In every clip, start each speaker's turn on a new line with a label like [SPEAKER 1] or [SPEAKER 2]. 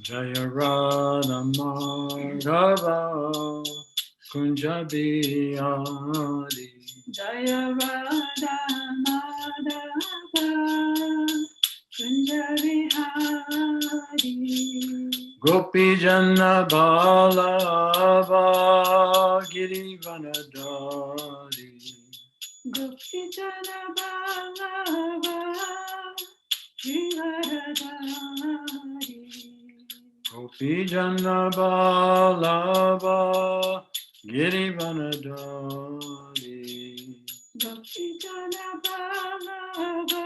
[SPEAKER 1] Jaya Radha Madhava Kunja Bihari.
[SPEAKER 2] Jaya Radha Madhava Kunja Bihari.
[SPEAKER 1] Gopi Jana Balava Girivanadari.
[SPEAKER 2] Gopi Jana Balava Girivanadari.
[SPEAKER 1] Gopi Jana Balava Girivanadari.
[SPEAKER 2] Gopi Jana Balava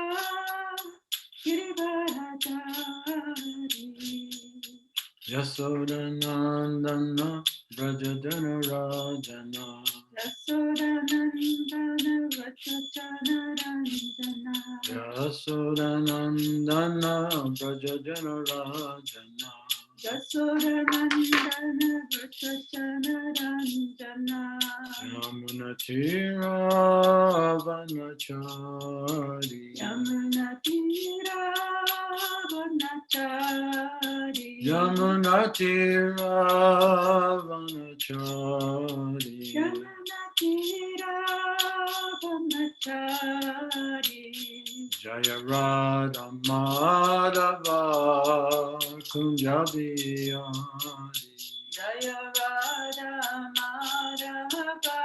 [SPEAKER 2] Girivanadari.
[SPEAKER 1] Yasodanandana Brajadana Rajana.
[SPEAKER 2] Yasodanandana Vrajajana Ranjana.
[SPEAKER 1] Yasodanandana Brajadana Rajana.
[SPEAKER 2] Yasodanandana Vrajajana Ranjana.
[SPEAKER 1] Yamunatira Vanachari.
[SPEAKER 2] Yamunatira Vanachari.
[SPEAKER 1] Yamunatira Vanachari.
[SPEAKER 2] Yamunatira Vanachari.
[SPEAKER 1] Jaya Radha Madhava Kunja Bihari.
[SPEAKER 2] Jaya Radha Madhava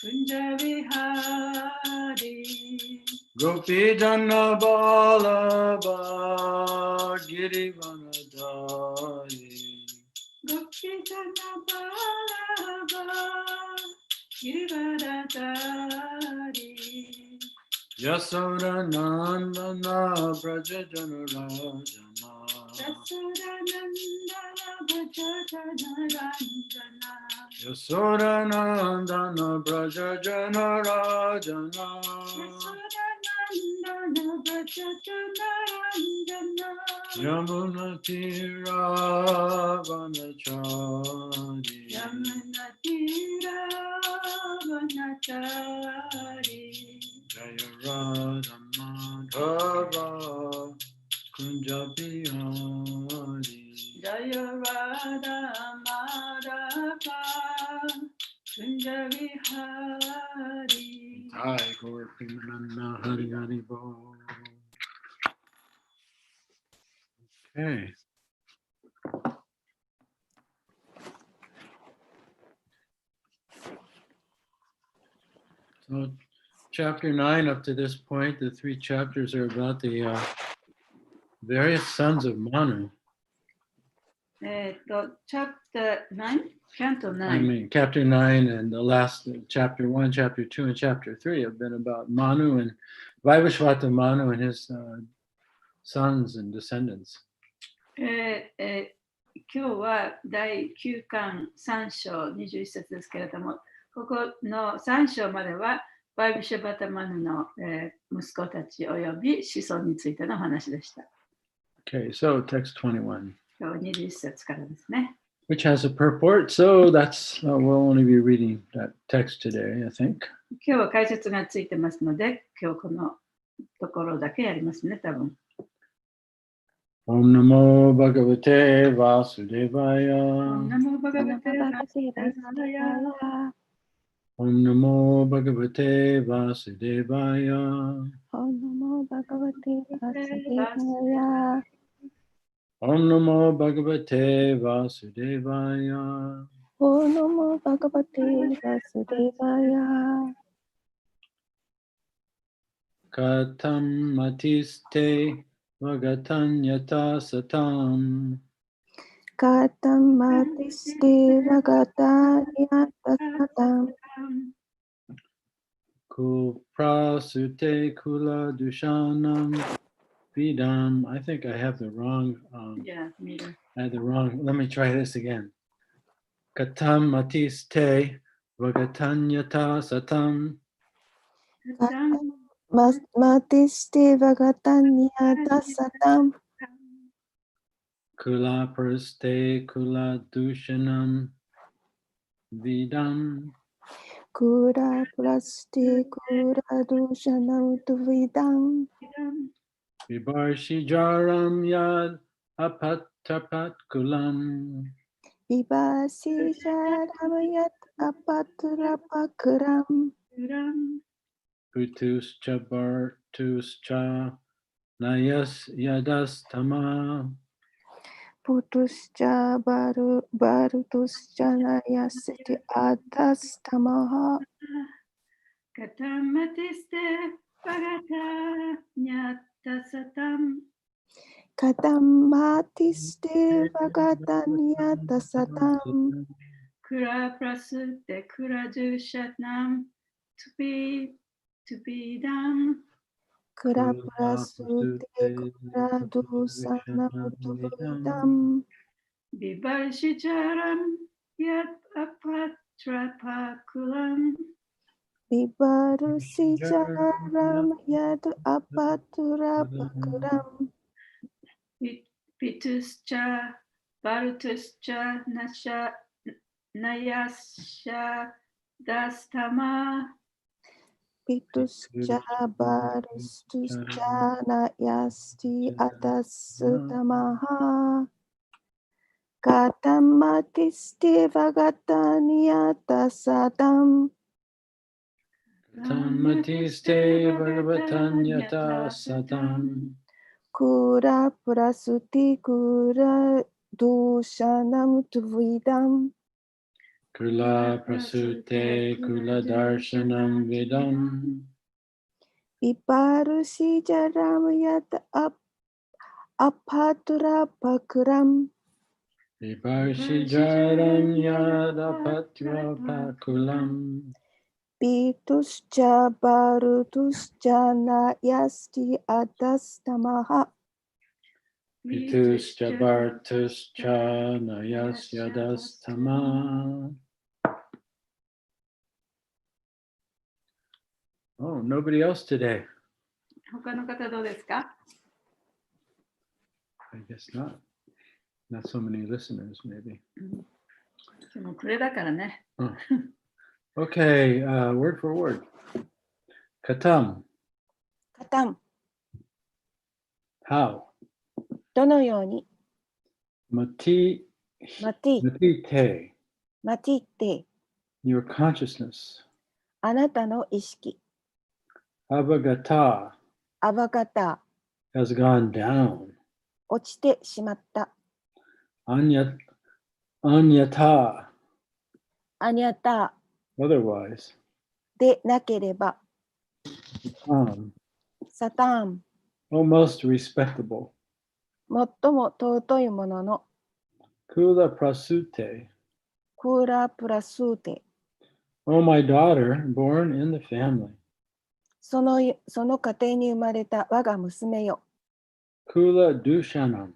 [SPEAKER 2] Kunja Bihari.
[SPEAKER 1] Gopi Jana Balava Girivanadari.
[SPEAKER 2] Gopi Jana Balava Girivanadari.
[SPEAKER 1] Yasodanandana Brajajana Rajana.
[SPEAKER 2] Yasodanandana Vrajajana Ranjana.
[SPEAKER 1] Yasodanandana Brajajana Rajana.
[SPEAKER 2] Yasodanandana Vrajajana Ranjana.
[SPEAKER 1] Yamunatira Vanachari.
[SPEAKER 2] Yamunatira Vanachari.
[SPEAKER 1] Jaya Radha Madhava Kunja Bihari.
[SPEAKER 2] Jaya Radha Madhava Kunja Bihari.
[SPEAKER 1] Hi, Gaur Premananda Hari Hari Bo. Okay. So, chapter 9 up to this point, the 3 chapters are about the various sons of Manu.
[SPEAKER 2] Chapter 9? Canto 9.
[SPEAKER 1] I mean, chapter 9 and the last chapter 1, chapter 2, and chapter 3 have been about Manu and Vaivashvata Manu and his sons and descendants.
[SPEAKER 2] 今日は第9巻3章21節ですけれども、ここの3章まではバイブシャバタマヌの、息子たちおよび子孫についての話でした。
[SPEAKER 1] Okay, so text 21.
[SPEAKER 2] 今日21節からですね。
[SPEAKER 1] Which has a purport, so that's we'll only be reading that text today, I think.
[SPEAKER 2] 今日は解説がついてますので、今日このところだけやりますね、多分。
[SPEAKER 1] Om Namo Bhagavate Vasudevaya.
[SPEAKER 2] Om Namo Bhagavate Vasudevaya.
[SPEAKER 1] Om Namo Bhagavate Vasudevaya.
[SPEAKER 3] Om Namo Bhagavate Vasudevaya.
[SPEAKER 1] Om Namo Bhagavate Vasudevaya.
[SPEAKER 3] Om Namo Bhagavate Vasudevaya.
[SPEAKER 1] Katam matiste vagatanyata satam.
[SPEAKER 3] Katam matiste vagatanyata satam.
[SPEAKER 1] Kuprasute kula dushanam vidam. I think I have the wrong.
[SPEAKER 2] meter.
[SPEAKER 1] I had the wrong. Let me try this again. Katam matiste vagatanyata satam.
[SPEAKER 3] Matiste vagatanyata satam.
[SPEAKER 1] Kula praste kula dushanam vidam.
[SPEAKER 3] Kura praste kura dushanam tuvidam.
[SPEAKER 1] Vibarshi jaram yad apatapat kulam.
[SPEAKER 3] Vibhasi Jaramayat Apaturapakram
[SPEAKER 1] Putuscha bartuscha nayas yadastama.
[SPEAKER 3] Putuscha Barutuscha Nayasiti Adastamaha
[SPEAKER 2] Katamatiste Bhagata Nyata Satam
[SPEAKER 3] Katamatiste Vagatanyata Satam
[SPEAKER 2] Kura Prasute Kura Dushatnam Tupidam
[SPEAKER 3] Kuraprasute Kuradusanam Tuvidam
[SPEAKER 2] Vivarshicharam Yat Apatrapakulam
[SPEAKER 3] Vibarusi Jaram Yad Apaturapakuram
[SPEAKER 2] Pituscha Barutuscha Nayasha Dastama
[SPEAKER 3] Pituscha Barustuscha Nayasti Adasutamaha Katamatisti Vagatanyata Sadam
[SPEAKER 1] Tanmatiste bhagavatanyata satam.
[SPEAKER 3] Kura Prasuti Kura Dushanam Tuvidam
[SPEAKER 1] Kula prasute kula darshanam vidam.
[SPEAKER 3] Viparusi Jaramayat Apatura
[SPEAKER 1] Viparshi jaram yada patra pakulam.
[SPEAKER 3] Pituscha Barutuscha Nayasti Adastamaha
[SPEAKER 1] Pituscha bartuscha nayas yadastama. Oh, nobody else today.
[SPEAKER 2] 他の方どうですか？
[SPEAKER 1] I guess not. Not so many listeners, maybe.
[SPEAKER 2] 今日もこれだからね。
[SPEAKER 1] Okay, word for word. Katam,
[SPEAKER 3] Katam
[SPEAKER 1] how?
[SPEAKER 3] どのように
[SPEAKER 1] Mati, matite,
[SPEAKER 3] マティって
[SPEAKER 1] your consciousness.
[SPEAKER 3] あなたの意識
[SPEAKER 1] Avagata
[SPEAKER 3] アバガタ
[SPEAKER 1] has gone down.
[SPEAKER 3] 落ちてしまった
[SPEAKER 1] Anyata,
[SPEAKER 3] アニャタ
[SPEAKER 1] otherwise.
[SPEAKER 3] でなければ サタン
[SPEAKER 1] Almost respectable.
[SPEAKER 3] 最も尊いものの
[SPEAKER 1] Kula prasute.
[SPEAKER 3] クーラプラスーテ
[SPEAKER 1] Oh, my daughter, born in the family.
[SPEAKER 3] その家庭に生まれた我が娘よ
[SPEAKER 1] Kula dushanam.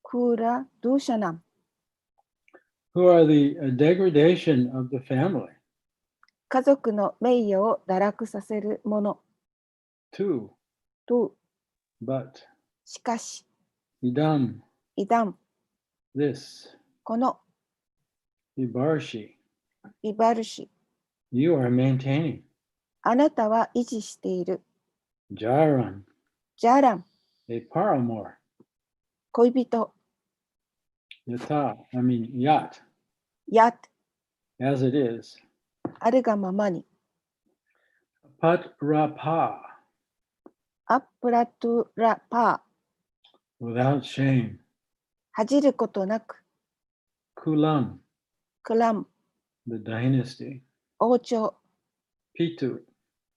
[SPEAKER 3] クーラドゥシャナン
[SPEAKER 1] Who are the degradation of the family.
[SPEAKER 3] 家族の名誉を堕落させるもの
[SPEAKER 1] Two,
[SPEAKER 3] と
[SPEAKER 1] but
[SPEAKER 3] しかし
[SPEAKER 1] idam,
[SPEAKER 3] イダン
[SPEAKER 1] this,
[SPEAKER 3] この
[SPEAKER 1] vibarshi,
[SPEAKER 3] ビバルシ
[SPEAKER 1] you are maintaining.
[SPEAKER 3] あなたは維持している
[SPEAKER 1] Jaran,
[SPEAKER 3] ジャラン
[SPEAKER 1] a paramour.
[SPEAKER 3] 恋人
[SPEAKER 1] Yata, yat,
[SPEAKER 3] や
[SPEAKER 1] as it is.
[SPEAKER 3] あるがままに
[SPEAKER 1] Patrapa,
[SPEAKER 3] アプラトゥラパー
[SPEAKER 1] without shame.
[SPEAKER 3] 恥じることなく
[SPEAKER 1] Kulam,
[SPEAKER 3] クラム
[SPEAKER 1] the dynasty.
[SPEAKER 3] 王朝
[SPEAKER 1] Pitu,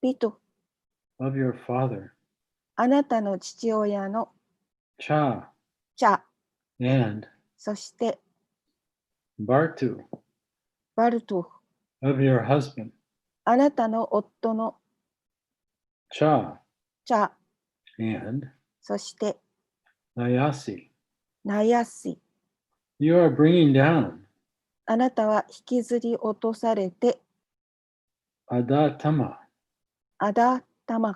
[SPEAKER 3] ピト
[SPEAKER 1] of your father.
[SPEAKER 3] あなたの父親の
[SPEAKER 1] Cha,
[SPEAKER 3] チャ
[SPEAKER 1] and
[SPEAKER 3] そして
[SPEAKER 1] Bartu,
[SPEAKER 3] バルト
[SPEAKER 1] of your husband.
[SPEAKER 3] あなたの夫の
[SPEAKER 1] Cha,
[SPEAKER 3] チャ
[SPEAKER 1] and
[SPEAKER 3] そして
[SPEAKER 1] Nayasi.
[SPEAKER 3] ナヤシ
[SPEAKER 1] You are bringing down
[SPEAKER 3] あなたは引きずり落とされて
[SPEAKER 1] Adatama,
[SPEAKER 3] アダタマ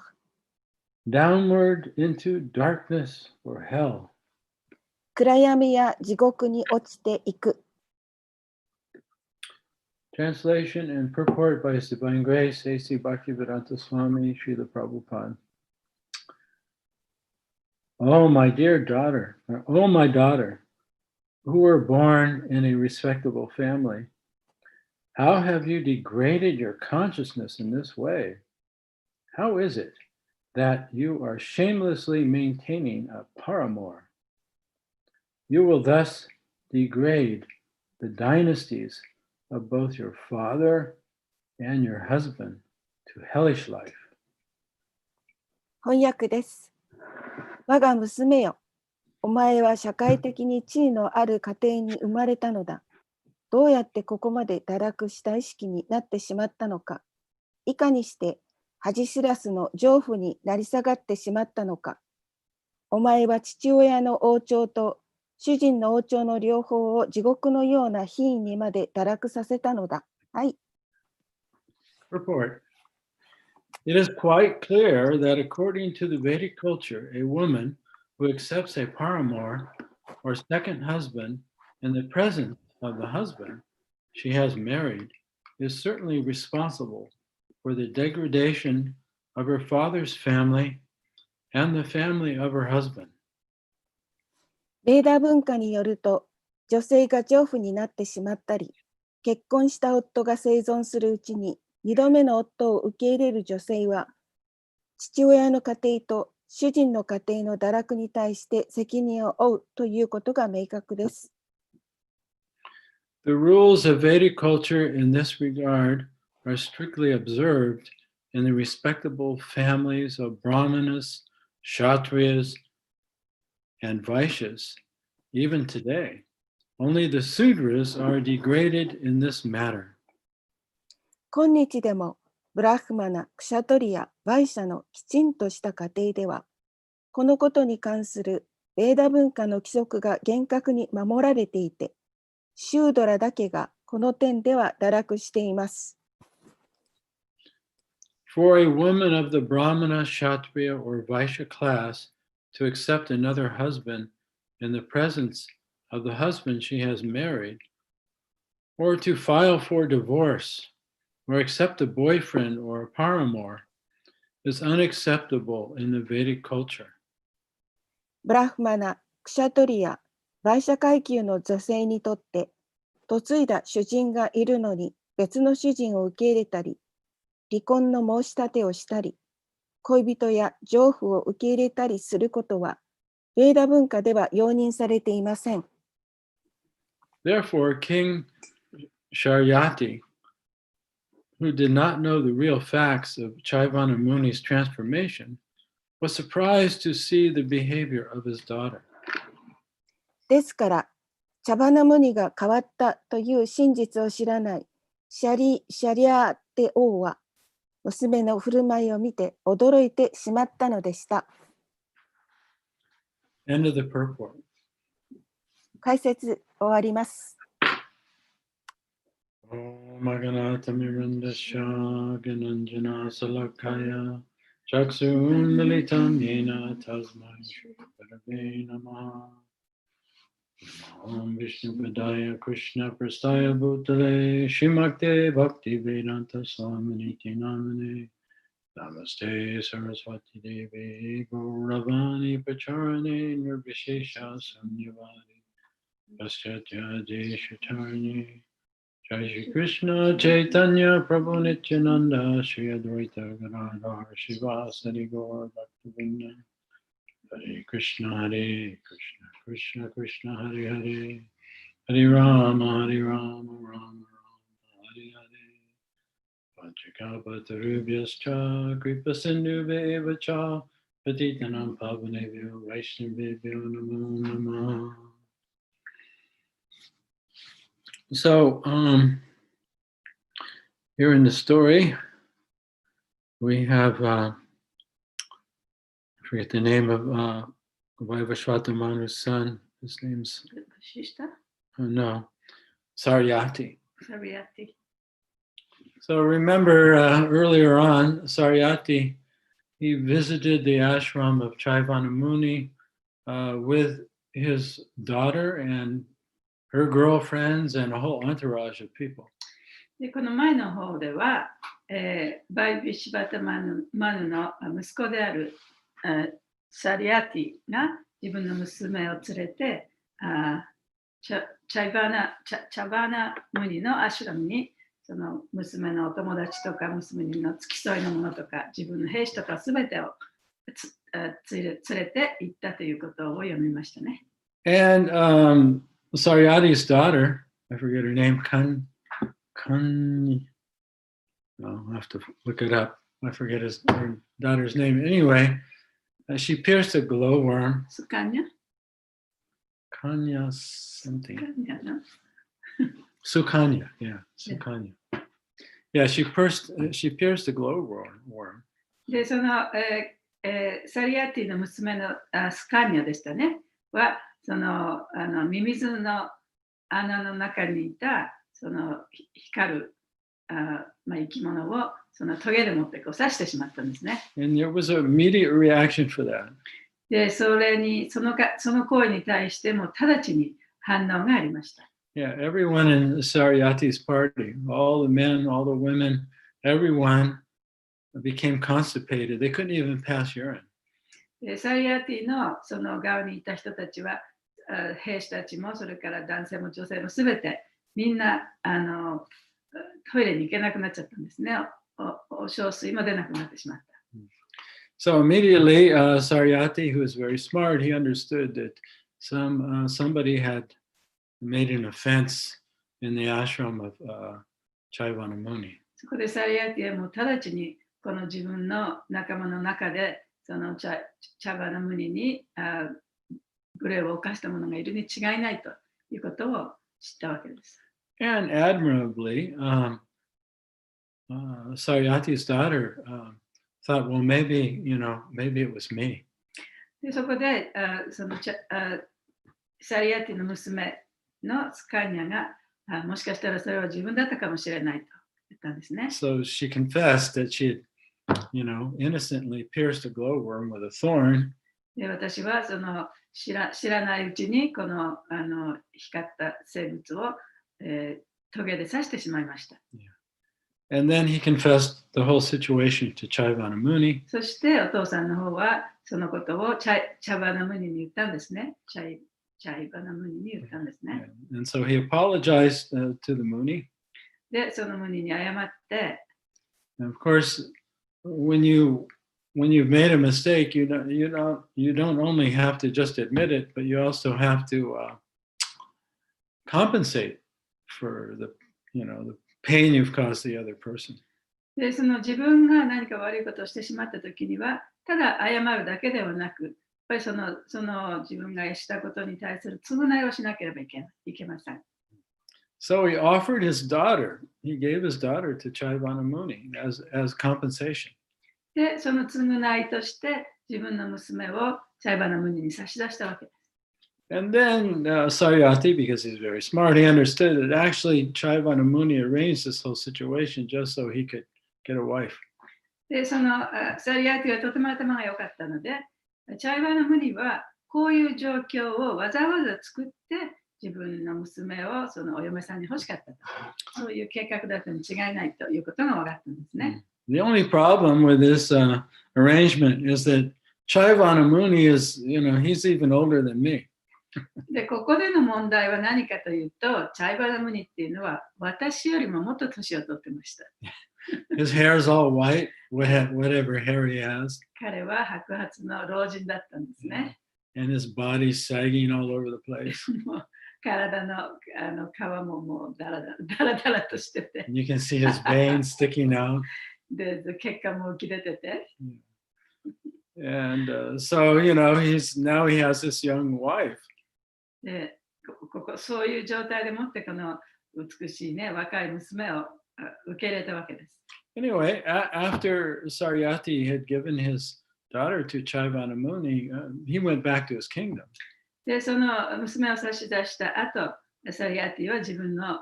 [SPEAKER 1] downward into darkness or hell.
[SPEAKER 3] 暗闇や地獄に落ちていく
[SPEAKER 1] Translation and purport by His Divine Grace, A.C. Bhaktivedanta Swami, Srila Prabhupada. Oh, my dear daughter, or, oh, my daughter, who were born in a respectable family, how have you degraded your consciousness in this way? How is it that you are shamelessly maintaining a paramour? You will thus degrade the dynasties of both your father and your husband to hellish life.
[SPEAKER 3] 翻訳です。我が娘よ、お前は社会的に地位のある家庭に生まれたのだ。どうやってここまで堕落した意識になってしまったのか。いかにして恥知らずの情婦になり下がってしまったのか。お前は父親の王朝と主人の王朝の両方を地獄のような品位にまで堕落させたのだ。はい。
[SPEAKER 1] Report. It is quite clear that according to the Vedic culture, a woman who accepts a paramour or second husband in the presence of the husband she has married is certainly responsible for the degradation of her father's family and the family of her husband.
[SPEAKER 3] ベーダー文化によると、女性が情婦になってしまったり、結婚した夫が生存するうちに2度目の夫を受け入れる女性は、父親の家庭と主人の家庭の堕落に対して責任を負うということが明確です。
[SPEAKER 1] The rules of Vedic culture in this regard are strictly observed in the respectable families of Brahmanas, Kshatriyas, and Vaishyas, even today. Only the Sudras are degraded in this matter.
[SPEAKER 3] 今日でも、ブラフマナ、クシャトリア、バイシャのきちんとした家庭では、このことに関するベーダ文化の規則が厳格に守られていて、シュードラだけがこの点では堕落しています。
[SPEAKER 1] For a woman of the Brahmana, Kshatriya, or Vaishya class to accept another husband in the presence of the husband she has married, or to file for divorce, or accept a boyfriend or a paramour, is unacceptable in the Vedic culture.
[SPEAKER 3] ブラフマナ、クシャトリア、バイシャ階級の女性にとって、嫁いだ主人がいるのに別の主人を受け入れたり、離婚の申し立てをしたり、恋人や情婦を受け入れたりすることは、ベーダ文化では容認されていません。
[SPEAKER 1] Therefore, King Sharyati, who did not know the real facts of Chaivana Muni's transformation, was surprised to see the behavior of his daughter.
[SPEAKER 3] ですから、チャバナムニが変わったという真実を知らないシャリアーテ王は、娘の振る舞いを見て驚いてしまったのでした。
[SPEAKER 1] End of the purport.
[SPEAKER 3] 解説終わります。
[SPEAKER 1] Maganatamivrandasya Gananjana Salakaya Chaksun Militam Yena Tasmai Shri Namaha Om Vishnu Padaya Krishna Prastaya Bhutale Shimakte Bhakti Vedanta Swaminiti Namane Namaste Saraswati Devi Gauravani Pacharane Nirvishesha Samyavadi Paschatya Deshatarni Jai Shri Krishna Chaitanya Prabhu Nityananda Shri Advaita Gadadhar Shivasari Gaur Bhaktivinoda Hare Krishna Hare Krishna Krishna Krishna Hare Hare Hare Rama Rama Rama Hare Hare Panchakalpatarubhyascha Kripa Sindhubheva Cha Patitanam Pavanebhyo Vaishnavebhyo Namo Namah. So, here in the story, we have, I forget the name of Vaivashvata Manu's son. His name's, no, Saryati.
[SPEAKER 2] Saryati.
[SPEAKER 1] So remember earlier on, Saryati, he visited the ashram of Chaivana Muni with his daughter and her girlfriends and a whole entourage of people.
[SPEAKER 2] でこの前の方では、バイビシバタマヌの息子であるサリアティが自分の娘を連れて、チャバーナムニのアシュラムにその娘のお友達とか娘の付き添いのものとか自分の兵士とかすべてを連れて行ったということを読みましたね。
[SPEAKER 1] And Saryati's daughter, I forget her name, I'll have to look it up. I forget her daughter's name. Anyway, she pierced a glowworm.
[SPEAKER 2] スカニャ
[SPEAKER 1] Kanya something.
[SPEAKER 2] スカニャの
[SPEAKER 1] Sukanya, yeah, Sukanya. Yeah, she pierced a glowworm.
[SPEAKER 2] で、その、サリアティの娘のスカニャでしたね。は、その、ミミズの穴の中にいた、その光る生き物をそのトゲで持ってこう刺してしまったんですね。
[SPEAKER 1] And there was an immediate reaction for that.
[SPEAKER 2] で、その行為に対しても直ちに反応がありました。
[SPEAKER 1] Yeah, everyone in Saryati's party, all the men, all the women, everyone became constipated. They couldn't even pass urine.
[SPEAKER 2] でサリアティのその側にいた人たちは、兵士たちもそれから男性も女性もすべてみんなトイレに行けなくなっちゃったんですね。お小水も出なくなってしまった。
[SPEAKER 1] So immediately, Saryati, who was very smart, he understood that somebody had made an offense in the ashram of Chaivana Muni.
[SPEAKER 2] そこでサリアティはもう直ちにこの自分の仲間の中でそのチャバナムニに無礼を犯した者がいるに違いないということを知ったわけです。
[SPEAKER 1] And admirably, Saryati's daughter thought, well, maybe it was me.
[SPEAKER 2] でそこでそのサリアティの娘のスカニャがもしかしたらそれは自分だったかもしれないと言ったんですね。
[SPEAKER 1] So she confessed that she had, innocently pierced a glowworm with a thorn.
[SPEAKER 2] で私はその知らないうちにこの光った生物をトゲで刺してしまいました。
[SPEAKER 1] And then he confessed the whole situation to Chaivana Muni.
[SPEAKER 2] そしてお父さんの方はそのことをチャバナムニに言ったんですね。チャイバナムニに言ったんですね。
[SPEAKER 1] And so he apologized to the Muni.
[SPEAKER 2] で、そのムニに謝って、
[SPEAKER 1] And of course, when you've made a mistake, you don't only have to just admit it, but you also have to compensate for the pain you've caused the other person.
[SPEAKER 2] で、その自分が何か悪いことをしてしまったときには、ただ謝るだけではなく、やっぱりその自分がしたことに対する償いをしなければいけません。
[SPEAKER 1] So he offered his daughter. He gave his daughter to Chaivana Muni as compensation.
[SPEAKER 2] で、その償いとして自分の娘をチャイバナムニに差し出したわけです。
[SPEAKER 1] And then Saryati, because he's very smart, he understood that actually Chaivana Muni arranged this whole situation just so he could get a wife.
[SPEAKER 2] で、そのサリアティはとても頭が良かったので、チャイバナムニはこういう状況をわざわざ作って自分の娘をそのお嫁さんに欲しかったと。そういう計画だったに違いないということが分かったんですね。
[SPEAKER 1] The only problem with this arrangement is that Chaivana Muni is, he's even older than me.
[SPEAKER 2] で、ここでの問題は何かというと、チャイバナムニっていうのは私よりももっと年を取ってました。
[SPEAKER 1] His hair is all white, whatever hair he has.
[SPEAKER 2] 彼は白髪の老人だったんですね。
[SPEAKER 1] And his body's sagging all over the place.
[SPEAKER 2] もう体の皮ももうダラダラとしてて。
[SPEAKER 1] And you can see his veins sticking out.
[SPEAKER 2] で、血管も浮き出てて。
[SPEAKER 1] And so, he has this young wife.
[SPEAKER 2] で、そういう状態でもってこの美しいね、若い娘を受け入れたわけです。
[SPEAKER 1] Anyway, after Saryati had given his daughter to Chaivana Muni, he went back to his kingdom.
[SPEAKER 2] で、その娘を差し出した後、サリアティは自分の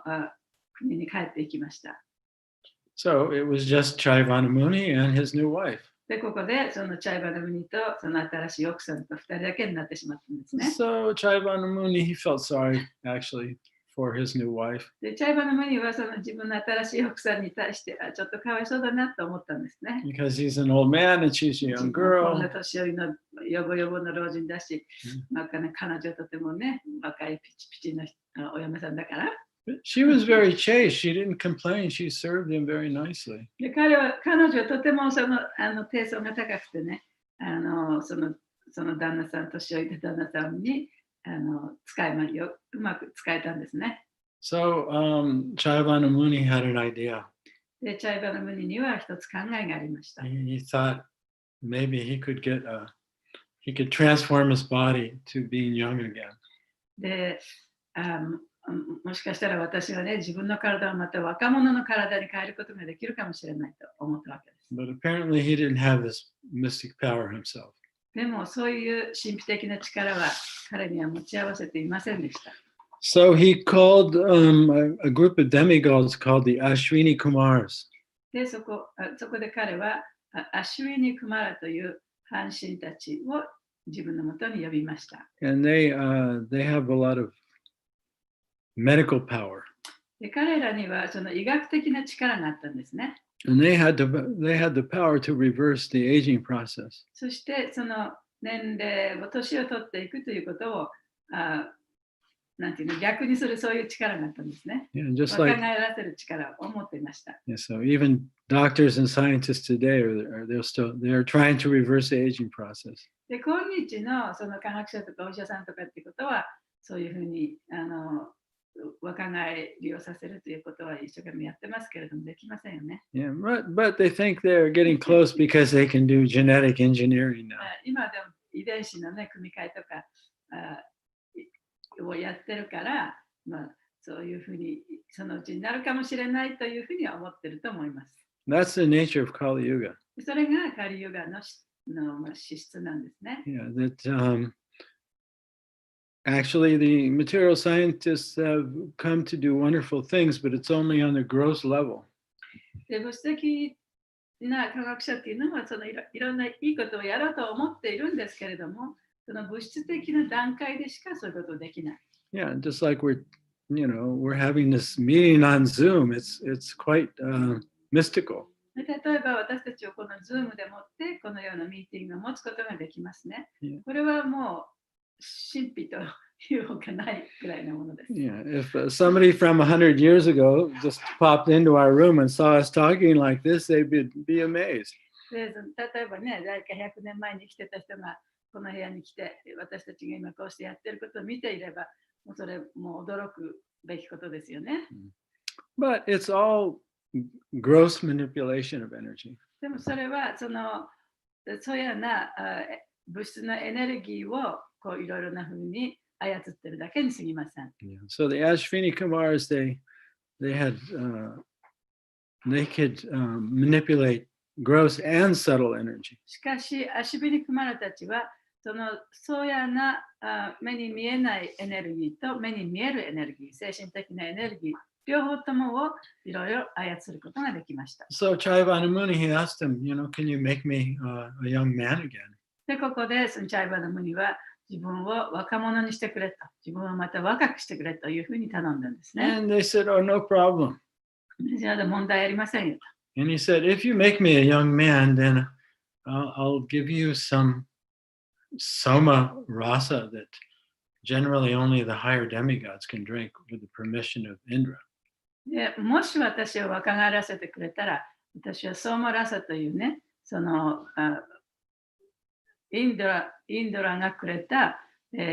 [SPEAKER 2] 国に帰っていきました。
[SPEAKER 1] So it was just Chaivana Muni and his new wife.
[SPEAKER 2] で、ここでそのチャイバナムニとその新しい奥さんと2人だけになってしまったんですね。
[SPEAKER 1] So Chaivana Muni, he felt sorry actually for his new wife.
[SPEAKER 2] で、チャイバのムニはその自分の新しい奥さんに対して、ちょっとかわいそうだなと思ったんですね。
[SPEAKER 1] Because he's an old man and she's a
[SPEAKER 2] 自
[SPEAKER 1] young
[SPEAKER 2] 分はこんな
[SPEAKER 1] girl.
[SPEAKER 2] 年寄りのヨボヨボの老人だし、彼女はとてもね、若いピチピチのお嫁さんだから。
[SPEAKER 1] But she was very chaste. She didn't complain. She served him very nicely.
[SPEAKER 2] で、彼女はとてもその低層が高くてね、その旦那さん、年老いた旦那さんにうまく使えたんですね。
[SPEAKER 1] So Chaivana Muni had an idea.
[SPEAKER 2] で、チャイバのムニには一つ考えがありました。
[SPEAKER 1] He thought maybe he could transform his body to being young again.
[SPEAKER 2] で、もしかしたら私はね、自分の体をまた若者の体に変えることができるかもしれないと思ったわけです。
[SPEAKER 1] But apparently he didn't have this mystic power himself.
[SPEAKER 2] でもそういう神秘的な力は彼には持ち合わせていませんでした。
[SPEAKER 1] So he called a group of demigods called the Ashwini Kumars.
[SPEAKER 2] で、そこで彼はアシュリニ・クマラという半神たちを自分のもとに呼びました。
[SPEAKER 1] And they have a lot of medical power.
[SPEAKER 2] で、彼らにはその医学的な力があったんですね。
[SPEAKER 1] And they had the power to reverse the aging process.
[SPEAKER 2] そしてその年齢を年を取っていくということをなんていうの、逆にするそういう力があったんですね。
[SPEAKER 1] Yeah, just
[SPEAKER 2] 若
[SPEAKER 1] like
[SPEAKER 2] 返らせる力を持っていました。
[SPEAKER 1] yeah, so even doctors and scientists today they're trying to reverse the aging process.
[SPEAKER 2] で、今日のその科学者とかお医者さんとかっていうことは、そういうふうに若返りをさせるということは一生懸命やってますけれども、できませんよね。
[SPEAKER 1] Yeah, but they think they're getting close because they can do genetic engineering now.
[SPEAKER 2] 今でも遺伝子のね、組み換えとかをやってるから、そういうふうにそのうちになるかもしれないというふうには思ってると思います。
[SPEAKER 1] That's the nature of Kali Yuga.
[SPEAKER 2] それがカリユガの資質なんですね。
[SPEAKER 1] Yeah, that actually the material scientists have come to do wonderful things, but it's only on the gross level.
[SPEAKER 2] で、物質的な科学者っていうのはそのいろんないいことをやろうと思っているんですけれども、その物質的な段階でしかそういうことをできない。
[SPEAKER 1] Yeah, just like we're having this meeting on Zoom. It's quite mystical.
[SPEAKER 2] 例えば私たちをこの Zoom でもってこのようなミーティングを持つことができますね。
[SPEAKER 1] Yeah.
[SPEAKER 2] これはもう神秘というほかないくらいのものです。
[SPEAKER 1] Yeah, if somebody from 100 years ago just popped into our room and saw us talking like this, they'd be amazed.
[SPEAKER 2] で、例えばね、誰か100年前に来てた人がこの部屋に来て、私たちが今こうしてやってることを見ていれば、もうそれもう驚くべきことですよね。
[SPEAKER 1] But it's all gross manipulation of energy.
[SPEAKER 2] でもそれはそういうような物質のエネルギーをこういろいろなふうに操ってるだけに過ぎません。
[SPEAKER 1] Yeah. So the Ashwini Kumars, they could manipulate gross and subtle energy.
[SPEAKER 2] しかし、アシュビニクマラたちは、そうやな目に見えないエネルギーと目に見えるエネルギー、精神的なエネルギー、両方ともをいろいろ操ることができました。
[SPEAKER 1] So Chaivana Muni, he asked him, can you make me a young man again?
[SPEAKER 2] で、ここでチャイバナムニは自分を若者にしてくれと、自分をまた若くしてくれというふうに頼んだんですね。
[SPEAKER 1] And they said, oh, no problem.
[SPEAKER 2] じゃあ問題ありませんよと。
[SPEAKER 1] And he said, if you make me a young man, then I'll give you some soma rasa that generally only the higher demigods can drink with the permission of Indra.
[SPEAKER 2] でもし私を若返らせてくれたら、私はソーマラサというね、インドラがくれた、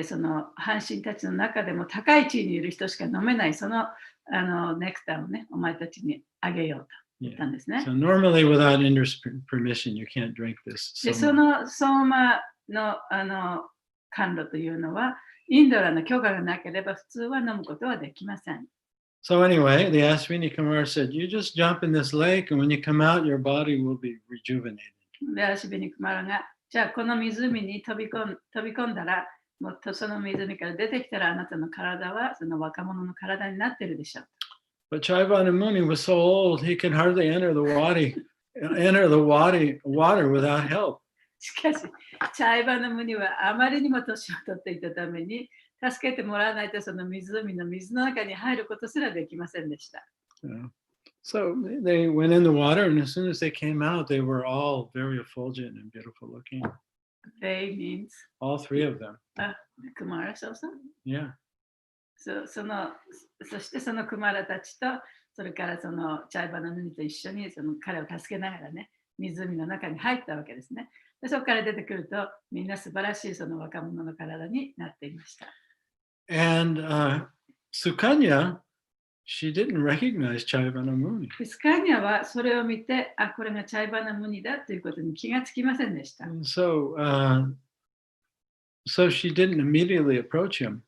[SPEAKER 2] その半神たちの中でも高い地位にいる人しか飲めないそのネクターをね、お前たちにあげようと言ったんですね。
[SPEAKER 1] So normally without Indra's permission, you can't drink this.
[SPEAKER 2] で、そのソーマの甘露というのは、インドラの許可がなければ普通は飲むことはできません。
[SPEAKER 1] So anyway, the Ashwini Kumar said, you just jump in this lake and when you come out, your body will be rejuvenated.
[SPEAKER 2] で、アシビニクマラが、じゃあこの湖に飛び込んだら、もっとその湖から出てきたらあなたの体はその若者の体になっているでしょう。
[SPEAKER 1] But Chaivana Muni was so old, he could hardly enter the water without help.
[SPEAKER 2] しかし、チャイバのムニはあまりにも年を取っていたために、助けてもらわないとその湖の水の中に入ることすらできませんでした。
[SPEAKER 1] So they went in the water, and as soon as they came out, they were all very effulgent and beautiful looking.
[SPEAKER 2] They means
[SPEAKER 1] All three of them.
[SPEAKER 2] Kumara also?
[SPEAKER 1] Yeah.
[SPEAKER 2] そしてそのクマラたちと、それからそのチャイバナヌニと一緒にその彼を助けながらね、湖の中に入ったわけですね。でそこから出てくると、みんな素晴らしいその若者の体になっていました。
[SPEAKER 1] And Sukanya, she didn't recognize Chaivana Muni.
[SPEAKER 2] スカニャはそれを見て、あ、これがチャイバナムニだということに気がつきませんでした。
[SPEAKER 1] And so she didn't immediately approach him.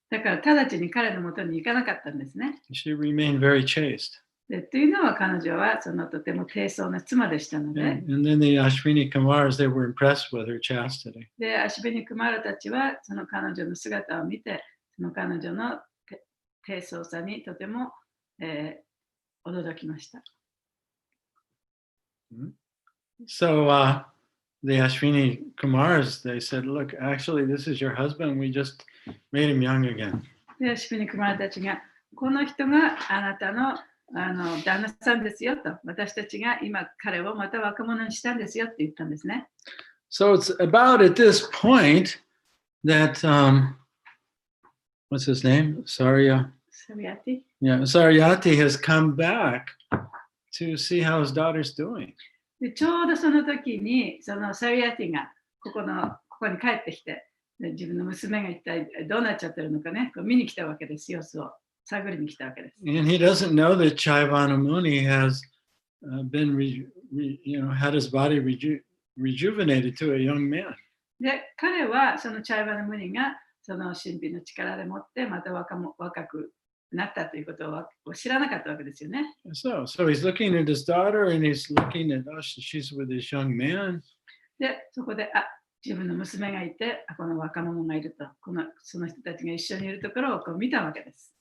[SPEAKER 2] だから直ちに彼のもとに行かなかったんですね。
[SPEAKER 1] She remained very chaste.
[SPEAKER 2] というのは彼女はそのとても低層な妻でしたので、
[SPEAKER 1] And then the Ashwini Kumars, they were impressed with her chastity.
[SPEAKER 2] でアシュベニ・クマラたちはその彼女の姿を見て、その彼女の低層さにとても、驚きました。
[SPEAKER 1] So the Ashwini Kumars, they said, look, actually, this is your husband. We just made him young again.
[SPEAKER 2] でアシュベニ・クマラたちが、この人があなたの旦那さんですよと、私たちが今彼をまた若者にしたんですよって言ったんですね。
[SPEAKER 1] So it's about at this point that, what's his name? Saryati? Yeah, Saryati has come back to see how his daughter's doing.
[SPEAKER 2] でちょうどその時に、そのサリアティがここに帰ってきて、自分の娘が一体どうなっちゃってるのかね、見に来たわけです、様子を。探りに来たわけです。
[SPEAKER 1] And he doesn't know that Chaivana Muni has been, had his body rejuvenated to a young man.
[SPEAKER 2] で、彼はそのチャイバナムニがその神秘の力でもってまた若くなったということを知らなかったわけですよね。
[SPEAKER 1] So he's looking at his daughter and he's looking at, oh, she's with this young man.
[SPEAKER 2] で、そこで、自分の娘がいて、この若者がいると、その人たちが一緒にいるところを見たわけです。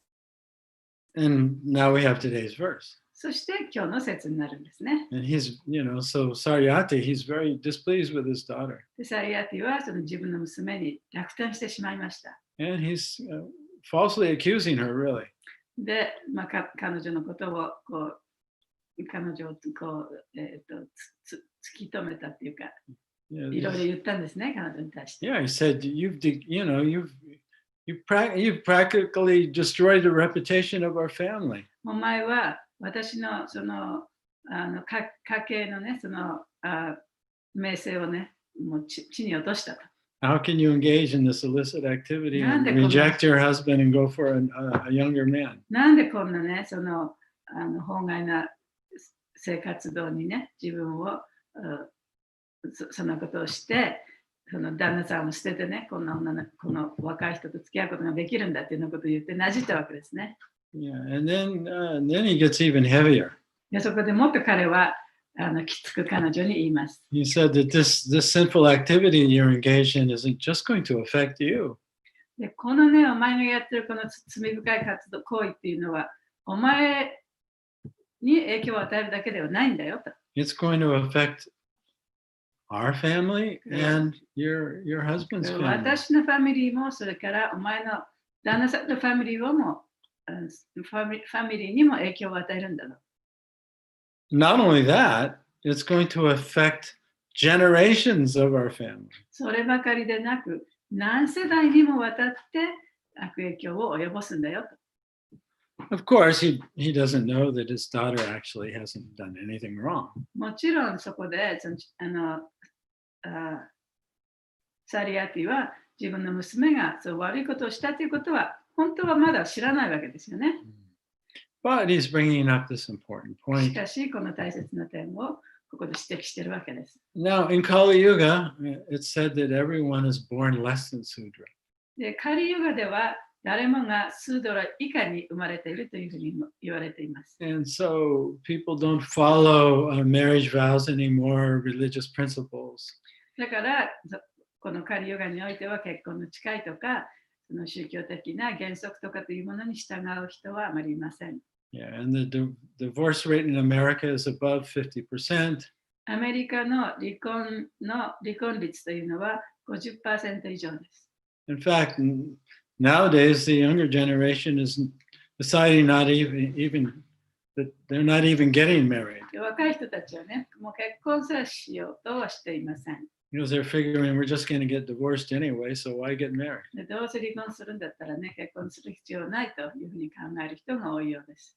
[SPEAKER 1] And now we have today's verse.
[SPEAKER 2] そして今日の説になるんですね。
[SPEAKER 1] And he's, so Saryati, he's very displeased with his daughter.
[SPEAKER 2] でサリアティはその自分の娘に落胆してしまいました。
[SPEAKER 1] And he's falsely accusing her, really.
[SPEAKER 2] で、彼女のことを彼女を突き止めたっていうか、いろいろ言ったんですね、彼女に対して。
[SPEAKER 1] Yeah, he said, you've practically destroyed the reputation of our family.
[SPEAKER 2] お前は私のその家系のね、その名声をね、もう地に落としたと。
[SPEAKER 1] How can you engage in this illicit activity and reject your husband and go for a younger man?
[SPEAKER 2] なんでこんなね、その法外な生活動にね、自分をそんなことをして、その旦那さんを捨ててね、この若い人と付き合うことができるんだっていうようなことを言ってなじったわけですね。
[SPEAKER 1] Yeah, and then he gets even heavier.
[SPEAKER 2] でそこでもっと彼はきつく彼女に言います。
[SPEAKER 1] He said that this sinful activity you're engaged in isn't just going to affect you.
[SPEAKER 2] でこのね、お前がやってるこの罪深い行為っていうのは、お前に影響を与えるだけではないんだよと。
[SPEAKER 1] It's going to affect our family and your husband's family.
[SPEAKER 2] 私のファミリーも、それからお前の旦那さんのファミリーも、ファミリーにも影響を与えるんだろう。
[SPEAKER 1] Not only that, it's going to affect generations of our family.
[SPEAKER 2] そればかりでなく、何世代にもわたって悪影響を及ぼすんだよと。
[SPEAKER 1] Of course, he doesn't know that his daughter actually hasn't done anything wrong.
[SPEAKER 2] もちろんそこでサリアティは自分の娘がそう悪いことをしたということは本当はまだ知らないわけですよね。
[SPEAKER 1] But he's bringing up this important
[SPEAKER 2] し
[SPEAKER 1] point.
[SPEAKER 2] かしこの大切な点をここで指摘しているわけです。
[SPEAKER 1] Now, in Kali Yuga, it's said that everyone is born less than Sudra.
[SPEAKER 2] で、カリユガでは誰もがスードラ以下に生まれているというふうに言われています。
[SPEAKER 1] And so people don't follow marriage vows anymore, religious principles.
[SPEAKER 2] だからこのカリユガにおいては結婚の誓いとかその宗教的な原則とかというものに従う人はあまりいません。
[SPEAKER 1] Yeah, and the divorce rate in America is above 50%.
[SPEAKER 2] アメリカの離婚率というのは 50% 以上です。
[SPEAKER 1] In fact, nowadays the younger generation is deciding not even that they're not even getting married.
[SPEAKER 2] 若い人たちはね、もう結婚すらしようとはしていません。
[SPEAKER 1] Because they're figuring we're just going to get divorced anyway, so why get married?
[SPEAKER 2] でどうせ離婚するんだったらね、結婚する必要ないというふうに考える人が多いようです。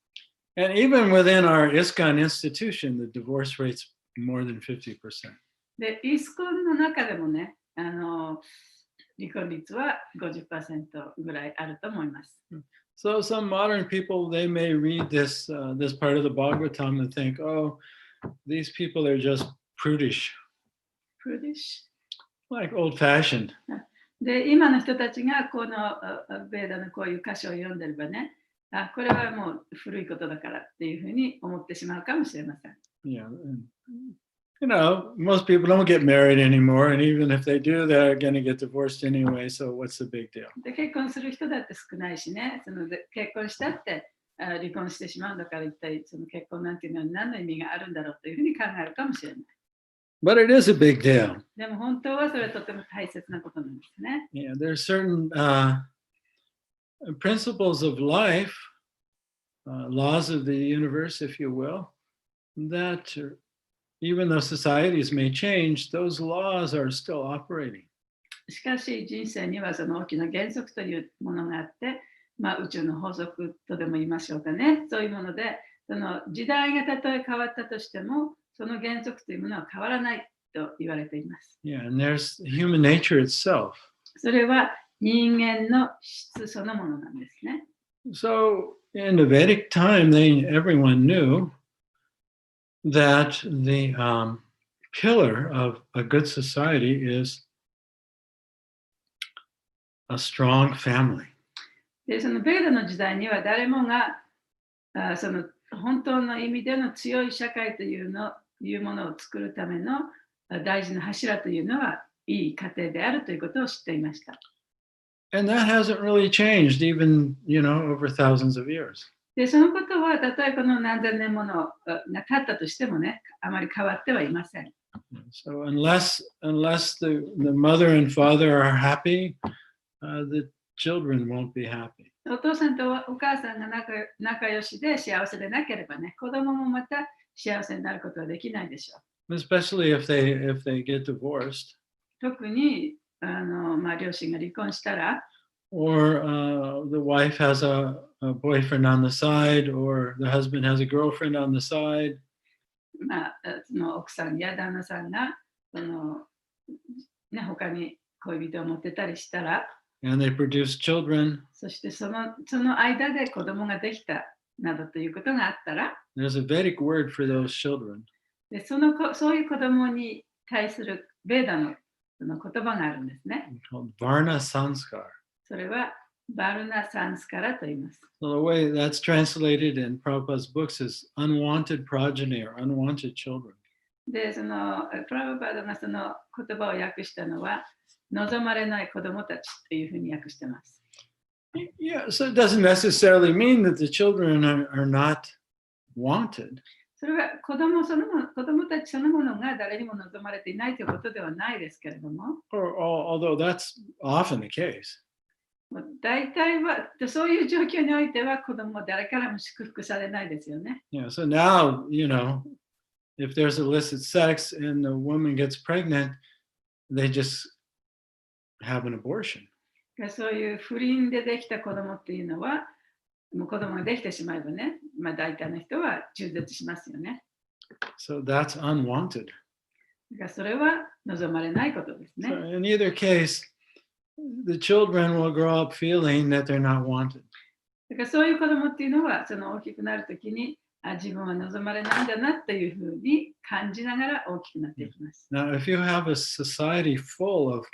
[SPEAKER 1] And even within our ISKCON institution, the divorce rate's more than 50%.
[SPEAKER 2] で、イスコンの中でもね、離婚率は 50% ぐらいあると思います。
[SPEAKER 1] So some modern people, they may read this part of the Bhagavatam and think, oh, these people are just prudish,
[SPEAKER 2] Prudish?
[SPEAKER 1] like old-fashioned.
[SPEAKER 2] で、今の人たちがこのベーダのこういう歌詞を読んでればね、これはもう古いことだからっていうふうに思ってしまうかもしれません。
[SPEAKER 1] Yeah, and, you know, most people don't get married anymore, and even if they do, they're going to get divorced anyway. So what's the big deal?
[SPEAKER 2] で、結婚する人だって少ないしね、結婚したって離婚してしまうんだから、一体その結婚なんていうのは何の意味があるんだろうというふうに考えるかもしれない。
[SPEAKER 1] But it is a big deal.
[SPEAKER 2] でも本当はそれはとても大切なことなんですね。
[SPEAKER 1] Yeah, there are certain principles of life, laws of the universe, if you will, that even though societies may change, those laws are still operating.
[SPEAKER 2] しかし人生にはその大きな原則というものがあって、宇宙の法則とでも言いましょうかね。そういうもので、その時代がたとえ変わったとしても、その原則というものは変わらないと言われています。
[SPEAKER 1] Yeah, and there's human nature itself.
[SPEAKER 2] それは人間の質そのものなんですね。
[SPEAKER 1] So in the Vedic time, everyone knew that the pillar of a good society is a strong family.
[SPEAKER 2] で、そのベーダの時代には誰もがその本当の意味での強い社会というものを作るための大事な柱というのはいい家庭であるということを知っていました。
[SPEAKER 1] And that hasn't really changed even, over thousands of years.
[SPEAKER 2] で、そのことはたとえこの何千年ものが経ったとしてもね、あまり変わってはいません。
[SPEAKER 1] So unless the mother and father are happy, the children won't be happy.
[SPEAKER 2] お父さんとお母さんが仲良しで幸せでなければね、子供もまた幸せになることはできないでしょう。
[SPEAKER 1] Especially if they get divorced.
[SPEAKER 2] 特に両親が離婚したら、
[SPEAKER 1] or the wife has a boyfriend on the side, or the husband has a girlfriend on the side.
[SPEAKER 2] その奥さんや旦那さんが他に恋人を持ってたりしたら、
[SPEAKER 1] and they produce children.
[SPEAKER 2] そしてその間で子供ができたなどということがあったら、
[SPEAKER 1] There's a Vedic word for those children.
[SPEAKER 2] でそういう子供に対するベーダのその言葉があるんですね。
[SPEAKER 1] Called Varna Sanskar.
[SPEAKER 2] それはバルナ・サンスカラと言います。
[SPEAKER 1] So the way that's translated in Prabhupada's books is unwanted progeny or unwanted children.
[SPEAKER 2] で、プラブパダがその言葉を訳したのは、望まれない子供たちというふうに訳してます。
[SPEAKER 1] Yeah, so it doesn't necessarily mean that the children are not wanted.
[SPEAKER 2] それは子供たちそのものが誰にも望まれていないということではないですけれども、
[SPEAKER 1] Although that's often the case.
[SPEAKER 2] 大体はそういう状況においては子供は誰からも祝福されないですよね。
[SPEAKER 1] Yeah, so now, if there's illicit sex and the woman gets pregnant, they just have an abortion.
[SPEAKER 2] そういう不倫でできた子供っていうのは、もう子供ができてしまえばね、大体の人は中絶しますよね。
[SPEAKER 1] So that's unwanted.
[SPEAKER 2] だからそれは望まれないことですね。
[SPEAKER 1] So in either case, the children will grow up feeling that they're not wanted.
[SPEAKER 2] だからそういう子供っていうのは、その大きくなるときに、自分は望まれないんだなっていうふうに感じながら大きくなっていきます。
[SPEAKER 1] Now, if you have a society full of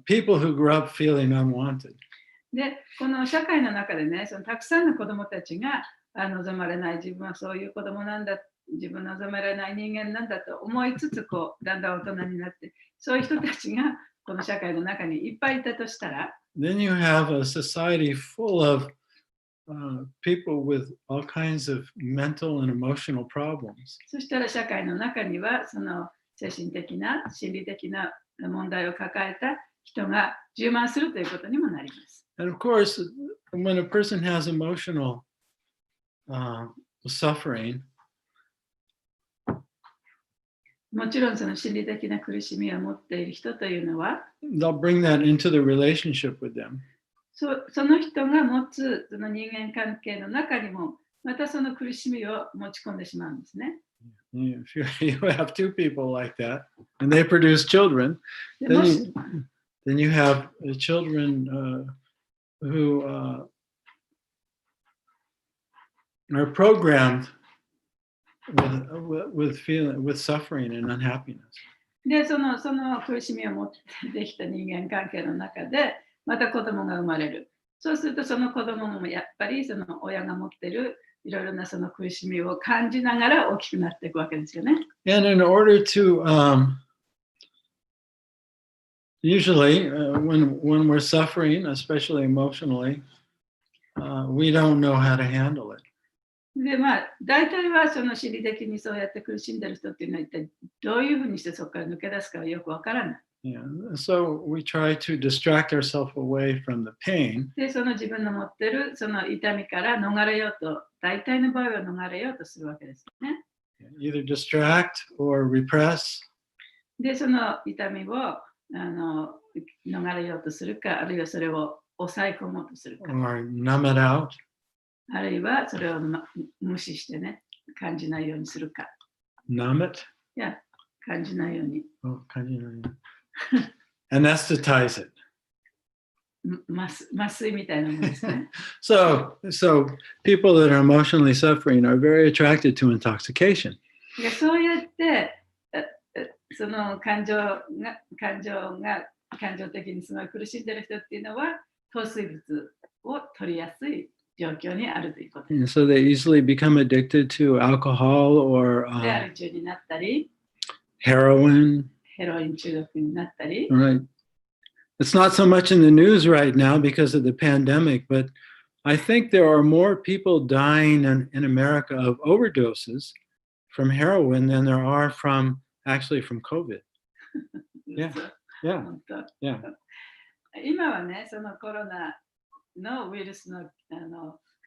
[SPEAKER 1] people who grew up feeling unwanted,
[SPEAKER 2] で、この社会の中でね、そのたくさんの子供たちが望まれない、自分はそういう子供なんだ、自分望まれない人間なんだと思いつつ、だんだん大人になって、そういう人たちがこの社会の中にいっぱいいたとしたら、
[SPEAKER 1] then you have a society full of people with all kinds of mental and emotional problems.
[SPEAKER 2] そしたら社会の中にはその精神的な心理的な問題を抱えた人が充満するということにもなります。
[SPEAKER 1] And of course, when a person has emotional suffering,
[SPEAKER 2] もちろんその心理的な苦しみを持っている人というのは、
[SPEAKER 1] they'll bring that into the relationship with them.
[SPEAKER 2] その人が持つその人間関係の中にも、またその苦しみを持ち込んでしまうんですね。
[SPEAKER 1] If you have two people like that and they produce children,
[SPEAKER 2] で
[SPEAKER 1] then
[SPEAKER 2] もし
[SPEAKER 1] then you have children who are programmed with suffering and unhappiness.
[SPEAKER 2] でその苦しみを持ってできた人間関係の中で、また子供が生まれる。そうするとその子供もやっぱりその親が持っているいろいろなその苦しみを感じながら大きくなっていくわけですよね。
[SPEAKER 1] And in order to usually when we're suffering, especially emotionally, we don't know how to handle it.
[SPEAKER 2] で大体はその心理的にそうやって苦しんでる人っていうのは一体どういうふうにしてそこから抜け出すかはよくわからない。
[SPEAKER 1] Yeah. So we try to distract ourselves away from the pain.
[SPEAKER 2] で、その自分の持ってるその痛みから逃れようと、大体の場合は逃れようとするわけですよね。
[SPEAKER 1] Either distract or repress.
[SPEAKER 2] で、その痛みを逃れようとするか、あるいはそれを抑え込もうとするか、
[SPEAKER 1] or numb it out.
[SPEAKER 2] あるいはそれを無視してね、感じないようにするか。
[SPEAKER 1] Numb it.
[SPEAKER 2] いや、感じないように。
[SPEAKER 1] Oh, anesthetize it.
[SPEAKER 2] 麻酔みたいなものですね。
[SPEAKER 1] So people that are emotionally suffering are very attracted to intoxication.
[SPEAKER 2] でそうやってその感情的にすごい苦しんでる人っていうのは糖水物を取りやすい状況にあるということです。
[SPEAKER 1] And so they easily become addicted to alcohol or
[SPEAKER 2] でアル中になったり、
[SPEAKER 1] heroin.
[SPEAKER 2] ヘロイン中毒になったり。
[SPEAKER 1] Right. It's not so much in the news right now because of the pandemic, but I think there are more people dying in America of overdoses from heroin than there are actually from COVID. Yeah. Yeah.
[SPEAKER 2] 本当
[SPEAKER 1] Yeah.
[SPEAKER 2] 今はね、そのコロナのウイルスの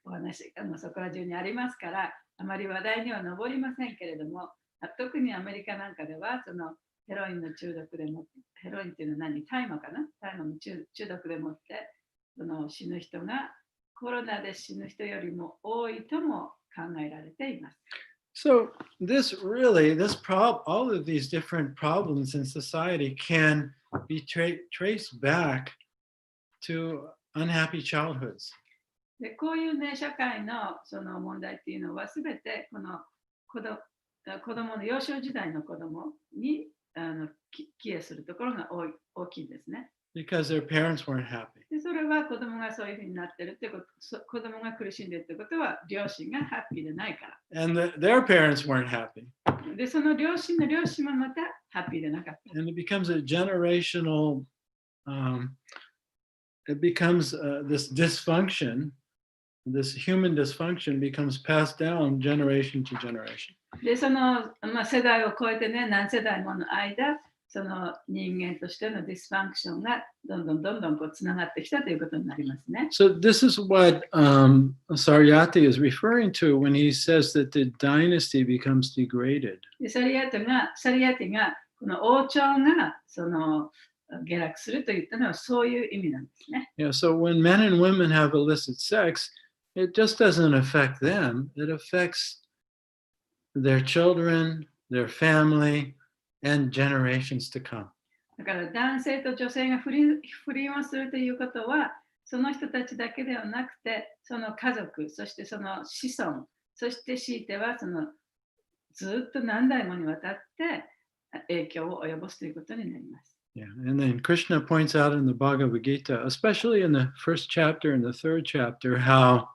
[SPEAKER 2] お話そこら中にありますから、あまり話題には上りませんけれども、特にアメリカなんかではそのヘロインの中毒でも、ヘロインっていうのは大麻かな、大麻の中毒でもってその死ぬ人がコロナで死ぬ人よりも多いとも考えられています。
[SPEAKER 1] So all of these different problems in society can be traced back to unhappy childhoods.
[SPEAKER 2] でこういうね、社会のその問題っていうのはすべてこの子供の幼少時代の子供に帰依するところが大きいんですね。
[SPEAKER 1] Because their parents weren't happy.
[SPEAKER 2] でそれは子供がそういうふうになってるってこと、子供が苦しんでるってことは両親がハッピーでないから。
[SPEAKER 1] And their parents weren't happy.
[SPEAKER 2] でその両親もまたハッピーでなかった。
[SPEAKER 1] And it becomes a generational, this dysfunction, this human dysfunction becomes passed down generation to generation.
[SPEAKER 2] でその、世代を超えてね、何世代もの間、その人間としてのディスファンクションがどんどんこうつながってきたということになりますね。
[SPEAKER 1] So this is what Saryati is referring to when he says that the dynasty becomes degraded.
[SPEAKER 2] でサリアティがこの王朝がその下落すると言ったのはそういう意味なんですね。
[SPEAKER 1] Yeah, so when men and women have illicit sex, it just doesn't affect them. It affects their children, their family, and generations to come.
[SPEAKER 2] だから男性と女性が不倫をするということは、その人たちだけではなくて、その家族、そしてその子孫、そして強いてはそのずっと何代もにわたって影響を及ぼすということになります。
[SPEAKER 1] Yeah, and then Krishna points out in the Bhagavad Gita, especially in the first chapter and the third chapter, how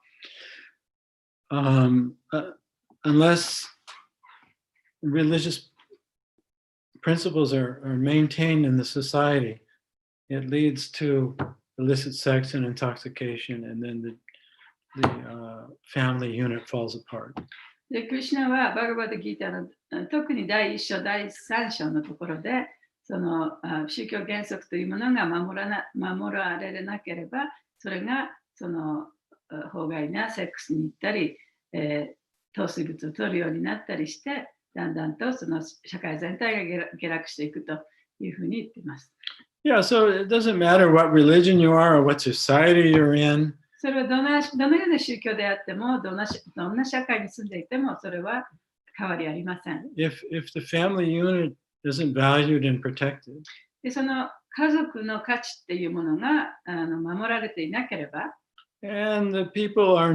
[SPEAKER 1] unless religious principles are maintained in the society, it leads to illicit sex and intoxication, and then the family unit falls apart.
[SPEAKER 2] で、クリシュナはバガバッドギータの特に第1章、第3章のところで、その宗教原則というものが守られなければ、それがその法外なセックスに行ったり、糖水物を取るようになったりして、だんだんとその社会全体が下落していくというふうに言っています。
[SPEAKER 1] Yeah, so it doesn't matter what religion you are or what society you're in.
[SPEAKER 2] それはどのような宗教であっても、どんな社会に住んでいても、それは変わりありません。
[SPEAKER 1] If the family unit isn't valued and protected,
[SPEAKER 2] でその家族の価値っていうものが守られていなければ、
[SPEAKER 1] and the people are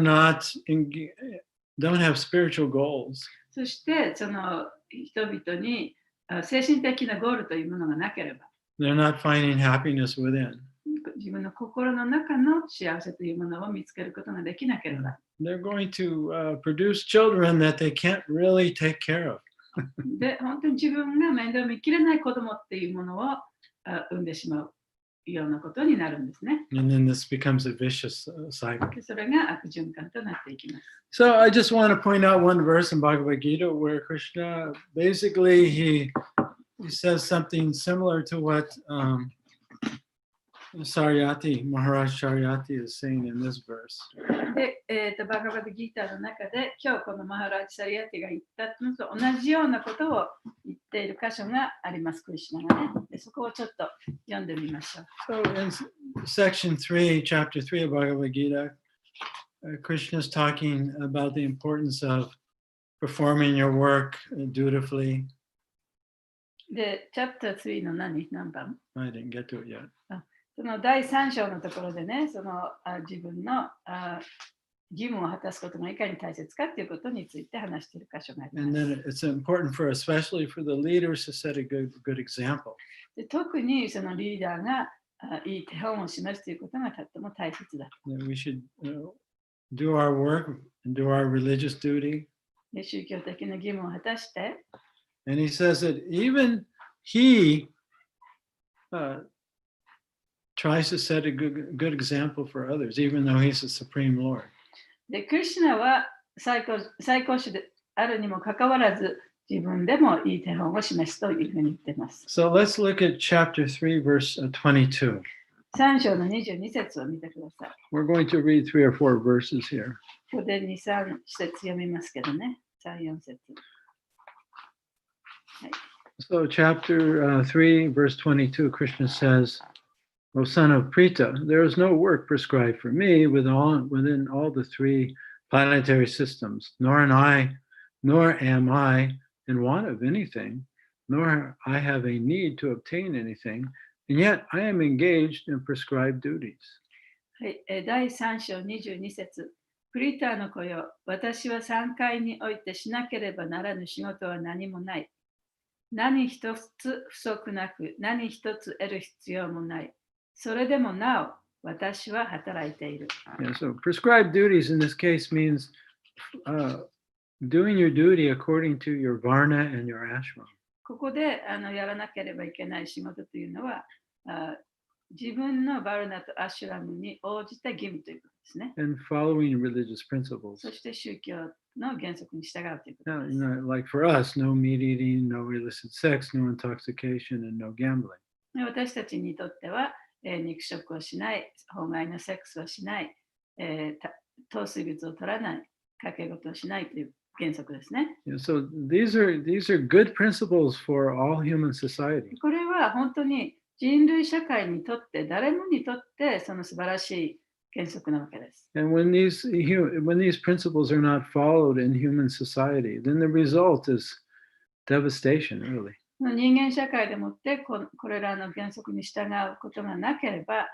[SPEAKER 1] don't have spiritual goals,
[SPEAKER 2] そしてその人々に精神的なゴールというものがなければ、
[SPEAKER 1] they're not finding happiness within.
[SPEAKER 2] 自分の心の中の幸せというものを見つけることができなければ、
[SPEAKER 1] They're going to produce children that they can't really take care of.
[SPEAKER 2] で本当に自分が面倒見きれない子供っていうものを産んでしまうようなことになるんですね。
[SPEAKER 1] And then this becomes a vicious cycle.
[SPEAKER 2] でそれが悪循環となっていきます。
[SPEAKER 1] So I just want to point out one verse in Bhagavad Gita where Krishna basically he says something similar to what Saryati, Maharaj Saryati is saying in this verse.
[SPEAKER 2] で、バガバッドギーターの中で今日このマハラージ・サリアティが言ったのと同じようなことを言っている箇所があります、クリシュナがね。でそこをちょっと読んでみましょう。
[SPEAKER 1] So in section 3, chapter 3 of Bhagavad Gita, Krishna is talking about the importance of performing your work dutifully.
[SPEAKER 2] で、チャプター3の何番
[SPEAKER 1] I didn't get to it yet.
[SPEAKER 2] その第3章のところでね、その自分の義務を果たすことがいかに大切かということについて話している箇所があります。
[SPEAKER 1] And then it's important for, especially for the leaders, to set a good example.
[SPEAKER 2] で特にそのリーダーがいい手本を示すということがとっても大切だ。
[SPEAKER 1] That we should do our work and do our religious duty.
[SPEAKER 2] で宗教的な義務を果たして、
[SPEAKER 1] And he says that even he tries to set a good example for others, even though he's the Supreme Lord.
[SPEAKER 2] でクリシュナは最高主であるにもかかわらず、自分でもいい手本を示すというふうに言っています。
[SPEAKER 1] So let's look at chapter 3, verse 22.
[SPEAKER 2] 3章の22節を見てください。
[SPEAKER 1] We're going to read 3 or 4 verses here.
[SPEAKER 2] ここで2、3節読みますけどね。3、4節。
[SPEAKER 1] So chapter 3, verse 22, Krishna says, O son of Prita, there is no work prescribed for me within all the 3 planetary systems, nor am I in want of anything, nor I have a need to obtain anything, and yet I am engaged in prescribed duties.
[SPEAKER 2] はい、第3章22節。プリターの子よ、私は3階においてしなければならぬ仕事は何もない。何一つ不足なく、何一つ得る必要もない。それでもなお、私は働いている。
[SPEAKER 1] Yeah, so prescribed duties in this case means doing your duty according to your varna and your ashram.
[SPEAKER 2] ここでやらなければいけない仕事というのは、自分のバルナとアシュラムに応じた義務ということですね。
[SPEAKER 1] And following religious principles.
[SPEAKER 2] そして宗教の原則に従うということ
[SPEAKER 1] Now,
[SPEAKER 2] です。
[SPEAKER 1] like for us, no meat eating, no illicit sex, no intoxication, and no gambling.
[SPEAKER 2] 私たちにとっては、肉食をしない、法外なセックスをしない、糖水物を取らない、賭け事をしないという原則ですね。
[SPEAKER 1] Yeah, so these are good principles for all human society.
[SPEAKER 2] これは本当に人類社会にとって、誰もにとってその素晴らしい原則なわけです。
[SPEAKER 1] And when these principles are not followed in human society, then the result is devastation, really.
[SPEAKER 2] 人間社会でもってこれらの原則に従うことがなければ、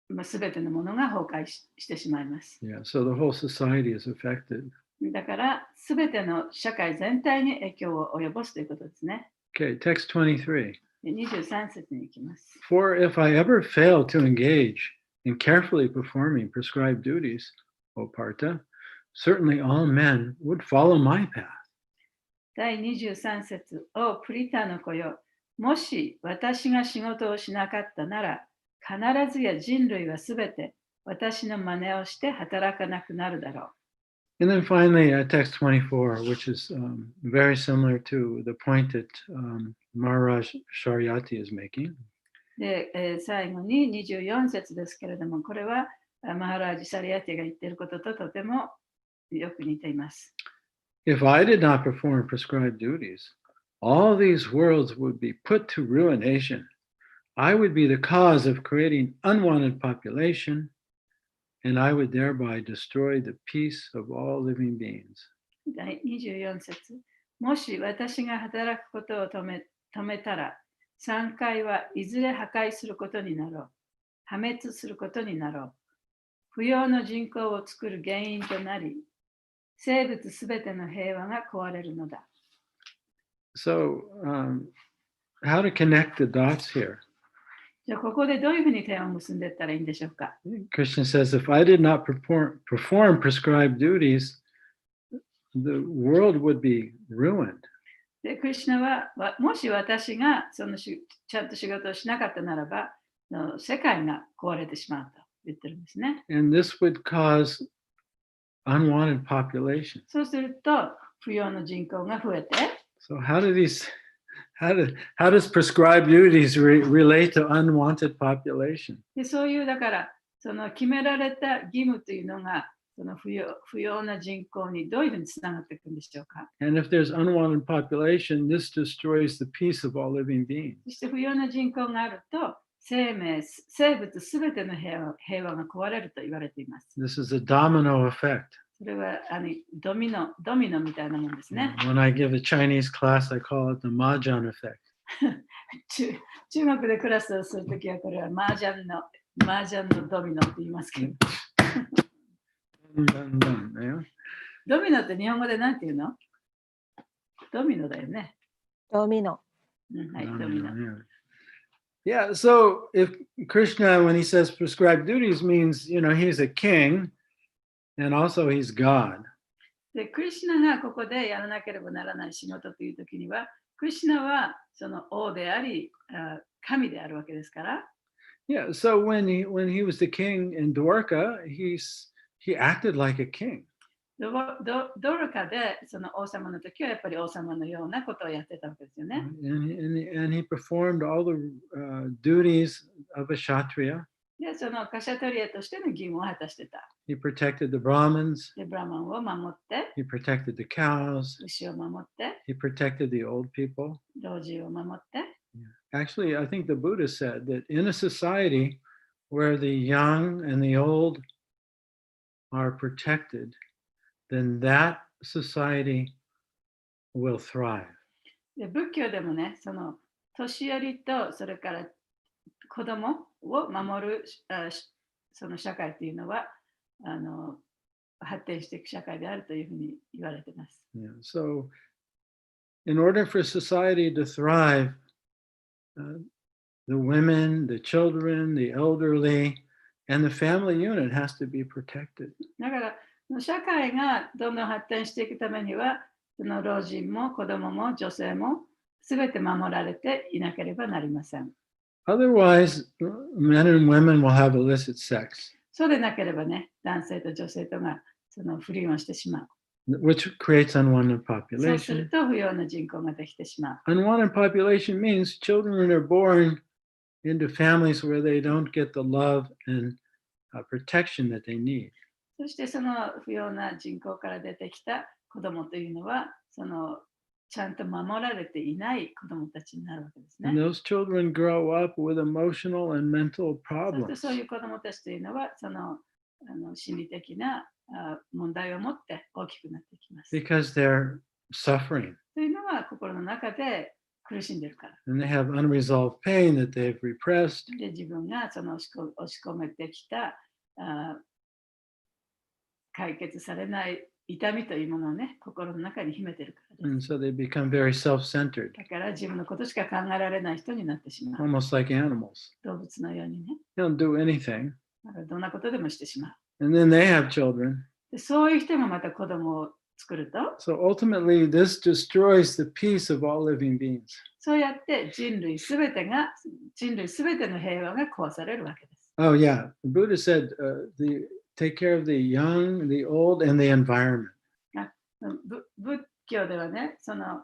[SPEAKER 2] 全てのものが崩壊してしまいます。
[SPEAKER 1] Yeah, so the whole society is affected.
[SPEAKER 2] だから、全ての社会全体に影響を及ぼすということですね。
[SPEAKER 1] Okay, text 23.
[SPEAKER 2] 23節に行きます。
[SPEAKER 1] For if I ever fail to engage in carefully performing prescribed duties, O Partha, certainly all men would follow my path.
[SPEAKER 2] 第23節、おプリタの子よ、もし私が仕事をしなかったなら、必ずや人類はすべて私の真似をして働かなくなるだろう。
[SPEAKER 1] And then finally, text 24, which is very similar to the point that Maharaj Sharyati is making.
[SPEAKER 2] で、最後に24節ですけれども、これはマハラージ・サリアティが言っていることととてもよく似ています。
[SPEAKER 1] If I did not perform prescribed duties, all these worlds would be put to ruination. I would be the cause of creating unwanted population, and I would thereby destroy the peace of all living beings.
[SPEAKER 2] 第24節。もし私が働くことを止めたら、3回はいずれ破壊することになろう。破滅することになろう。不要の人口を作る原因となり、生物すべての平和が壊れるのだ。
[SPEAKER 1] So, how to connect the dots here?
[SPEAKER 2] じゃあ、ここでどういうふうに点を結んでいったらいいんでしょうか。
[SPEAKER 1] Krishna says, if I did not perform prescribed duties, the world would be ruined.
[SPEAKER 2] で、クリシュナは、もし私がちゃんと仕事をしなかったならば、世界が壊れてしまうと言ってるんですね。
[SPEAKER 1] And this would cause unwanted population.
[SPEAKER 2] そうすると、不要の人口が増えて、
[SPEAKER 1] So how does prescribed duties relate to unwanted population?
[SPEAKER 2] でそういう、だから、その決められた義務というのが、その不要な人口にどういうふうにつながっていくんでしょうか。
[SPEAKER 1] And if there's unwanted population, this destroys the peace of all living beings.
[SPEAKER 2] そして不要な人口があると、生物すべての平和が壊れると言われています。
[SPEAKER 1] This is a domino effect.
[SPEAKER 2] それはドミノみたいなもんですね。
[SPEAKER 1] When I give a Chinese class, I call it the Mahjong effect.
[SPEAKER 2] 中国でクラスをするときはこれは麻雀のドミノって言いますけど。ドミノって日本語で何て言うの？ドミノだよね。
[SPEAKER 3] ドミノ。
[SPEAKER 2] はい、ドミノ。
[SPEAKER 1] Yeah, so if Krishna, when he says prescribed duties, means, he's a king and also he's God.
[SPEAKER 2] で、クリシュナがここでやらなければならない仕事というときには、クリシュナはその王であり、神であるわけですから。
[SPEAKER 1] Yeah, so when he was the king in Dwarka, he acted like a king.
[SPEAKER 2] ドルカでその王様の時はやっぱり王様のようなことをやってたわけですよね。
[SPEAKER 1] And he performed all the duties of a Kshatriya.
[SPEAKER 2] で、そのカシャトリアとしての義務を果たしてた。
[SPEAKER 1] He protected the Brahmins.
[SPEAKER 2] で、ブラマンを守って、
[SPEAKER 1] He protected the cows.
[SPEAKER 2] 牛を守って、
[SPEAKER 1] He protected the old people.
[SPEAKER 2] 老人を守って。
[SPEAKER 1] Actually, I think the Buddha said that in a society where the young and the old are protected, then that society will thrive.
[SPEAKER 2] で、仏教でもね、その年寄りとそれから子供を守るその社会というのは発展していく社会であるというふうに言われています。
[SPEAKER 1] Yeah. So, in order for society to thrive, the women, the children, the elderly, and the family unit has to be protected.
[SPEAKER 2] だから社会がどんどん発展していくためには、その老人も子供も女性もすべて守られていなければなりません。
[SPEAKER 1] Otherwise, men and women will have illicit sex.
[SPEAKER 2] そうでなければね、男性と女性とがその不倫をしてしまう。
[SPEAKER 1] Which creates unwanted
[SPEAKER 2] そうする
[SPEAKER 1] population.
[SPEAKER 2] と不要な人口ができてしまう。
[SPEAKER 1] Unwanted population means children are born into families where they don't get the love and protection that they need.
[SPEAKER 2] そしてその不要な人口から出てきた子供というのは、そのちゃんと守られていない子供たちになるわけですね。
[SPEAKER 1] And those children grow up with emotional and mental
[SPEAKER 2] そして
[SPEAKER 1] problems
[SPEAKER 2] そういう子供たちというのは、その心理的な問題を持って大きくなっていきます。
[SPEAKER 1] because they're suffering
[SPEAKER 2] というのは心の中で苦しんでるから。
[SPEAKER 1] and they have unresolved pain that they've repressed.
[SPEAKER 2] で、自分がその押し込めてきた解決されない痛みというものをね、心の中に秘めてるからで
[SPEAKER 1] And
[SPEAKER 2] す。
[SPEAKER 1] so they become very self-centered,
[SPEAKER 2] だから自分のことしか考えられない人になってしまう。
[SPEAKER 1] almost like animals.
[SPEAKER 2] 動物のようにね、
[SPEAKER 1] They don't do anything.
[SPEAKER 2] だからどんなことでもしてしまう。
[SPEAKER 1] And then they have children.
[SPEAKER 2] で、そういう人がまた子供を作ると、
[SPEAKER 1] So ultimately, this destroys the peace of all living beings.
[SPEAKER 2] そうやって人類すべての平和が壊されるわけです。
[SPEAKER 1] Oh, yeah. The Buddha said, take care of the young, the old, and the environment.
[SPEAKER 2] 仏教ではね、その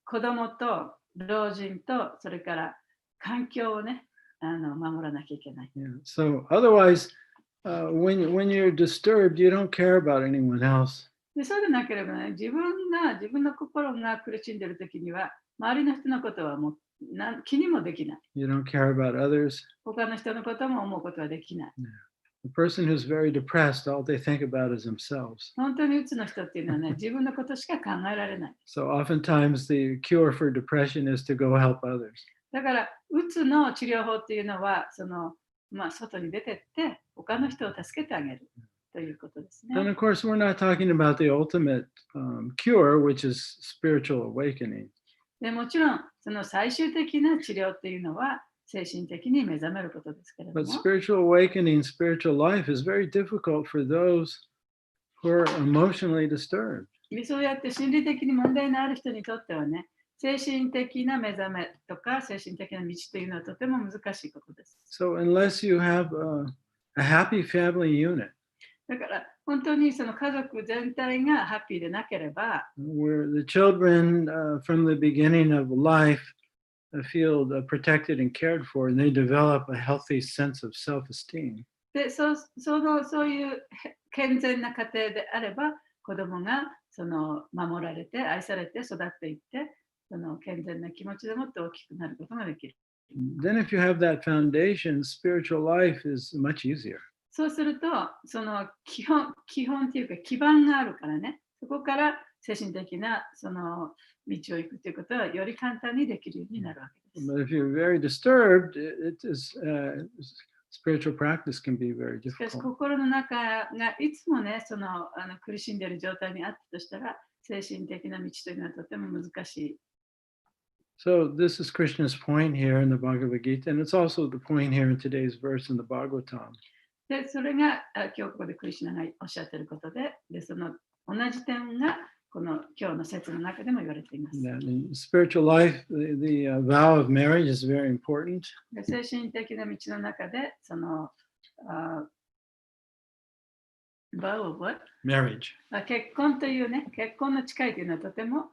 [SPEAKER 2] 子供と老人とそれから環境をね、守らなきゃいけない。
[SPEAKER 1] Yeah. So otherwise, when you're disturbed, you don't care about anyone else.
[SPEAKER 2] でそうでなければね、自分の心が苦しんでいるときには、周りの人のことはもう気にもできない。
[SPEAKER 1] You don't care about others.
[SPEAKER 2] 他の人のことも思うことはできない。
[SPEAKER 1] The person who's very depressed, all they think about is themselves.
[SPEAKER 2] 本当にうつの人っていうのはね、自分のことしか考えられない。
[SPEAKER 1] So oftentimes the cure for depression is to go help others.
[SPEAKER 2] だから、うつの治療法っていうのは、外に出てって、他の人を助けてあげるということですね。
[SPEAKER 1] And of course, we're not talking about the ultimate cure, which is spiritual awakening.
[SPEAKER 2] でもちろん、その最終的な治療っていうのは、精神的に目覚めることですけれど
[SPEAKER 1] But
[SPEAKER 2] も。
[SPEAKER 1] spiritual awakening, spiritual life is very difficult for those who are emotionally disturbed.
[SPEAKER 2] そうやって心理的に問題のある人にとってはね、精神的な目覚めとか精神的な道というのはとても難しいことです。
[SPEAKER 1] So unless you have a happy family unit,
[SPEAKER 2] だから本当にその家族全体がハッピーでなければ、
[SPEAKER 1] where the children from the beginning of life feel protected and cared for, and they develop a healthy sense of self-esteem.
[SPEAKER 2] でそういう健全な家庭であれば、子供が守られて愛されて育っていって、その健全な気持ちでもって大きくなることができる。
[SPEAKER 1] Then if you have that foundation, spiritual life is much easier.
[SPEAKER 2] そうすると、その基本っていうか基盤があるからね、そこから精神的なその道を行くということはより簡単にできるようになるわけです。
[SPEAKER 1] But if you're very disturbed, spiritual practice can be very
[SPEAKER 2] しかし
[SPEAKER 1] difficult.
[SPEAKER 2] 心の中がいつもね、苦しんでいる状態にあったとしたら、精神的な道というのはとても難しい。
[SPEAKER 1] So this is Krishna's point here in the Bhagavad Gita, and it's also the point here in today's verse in the Bhagavatam.
[SPEAKER 2] で、それが今日ここでクリシュナがおっしゃっていることで、その同じ点がこの今日の説の中でも言われています。
[SPEAKER 1] That in spiritual life, the vow of marriage is very important.
[SPEAKER 2] で精神的な道の中で、vow of what?
[SPEAKER 1] Marriage.
[SPEAKER 2] 結婚というね、結婚の誓いというのはとても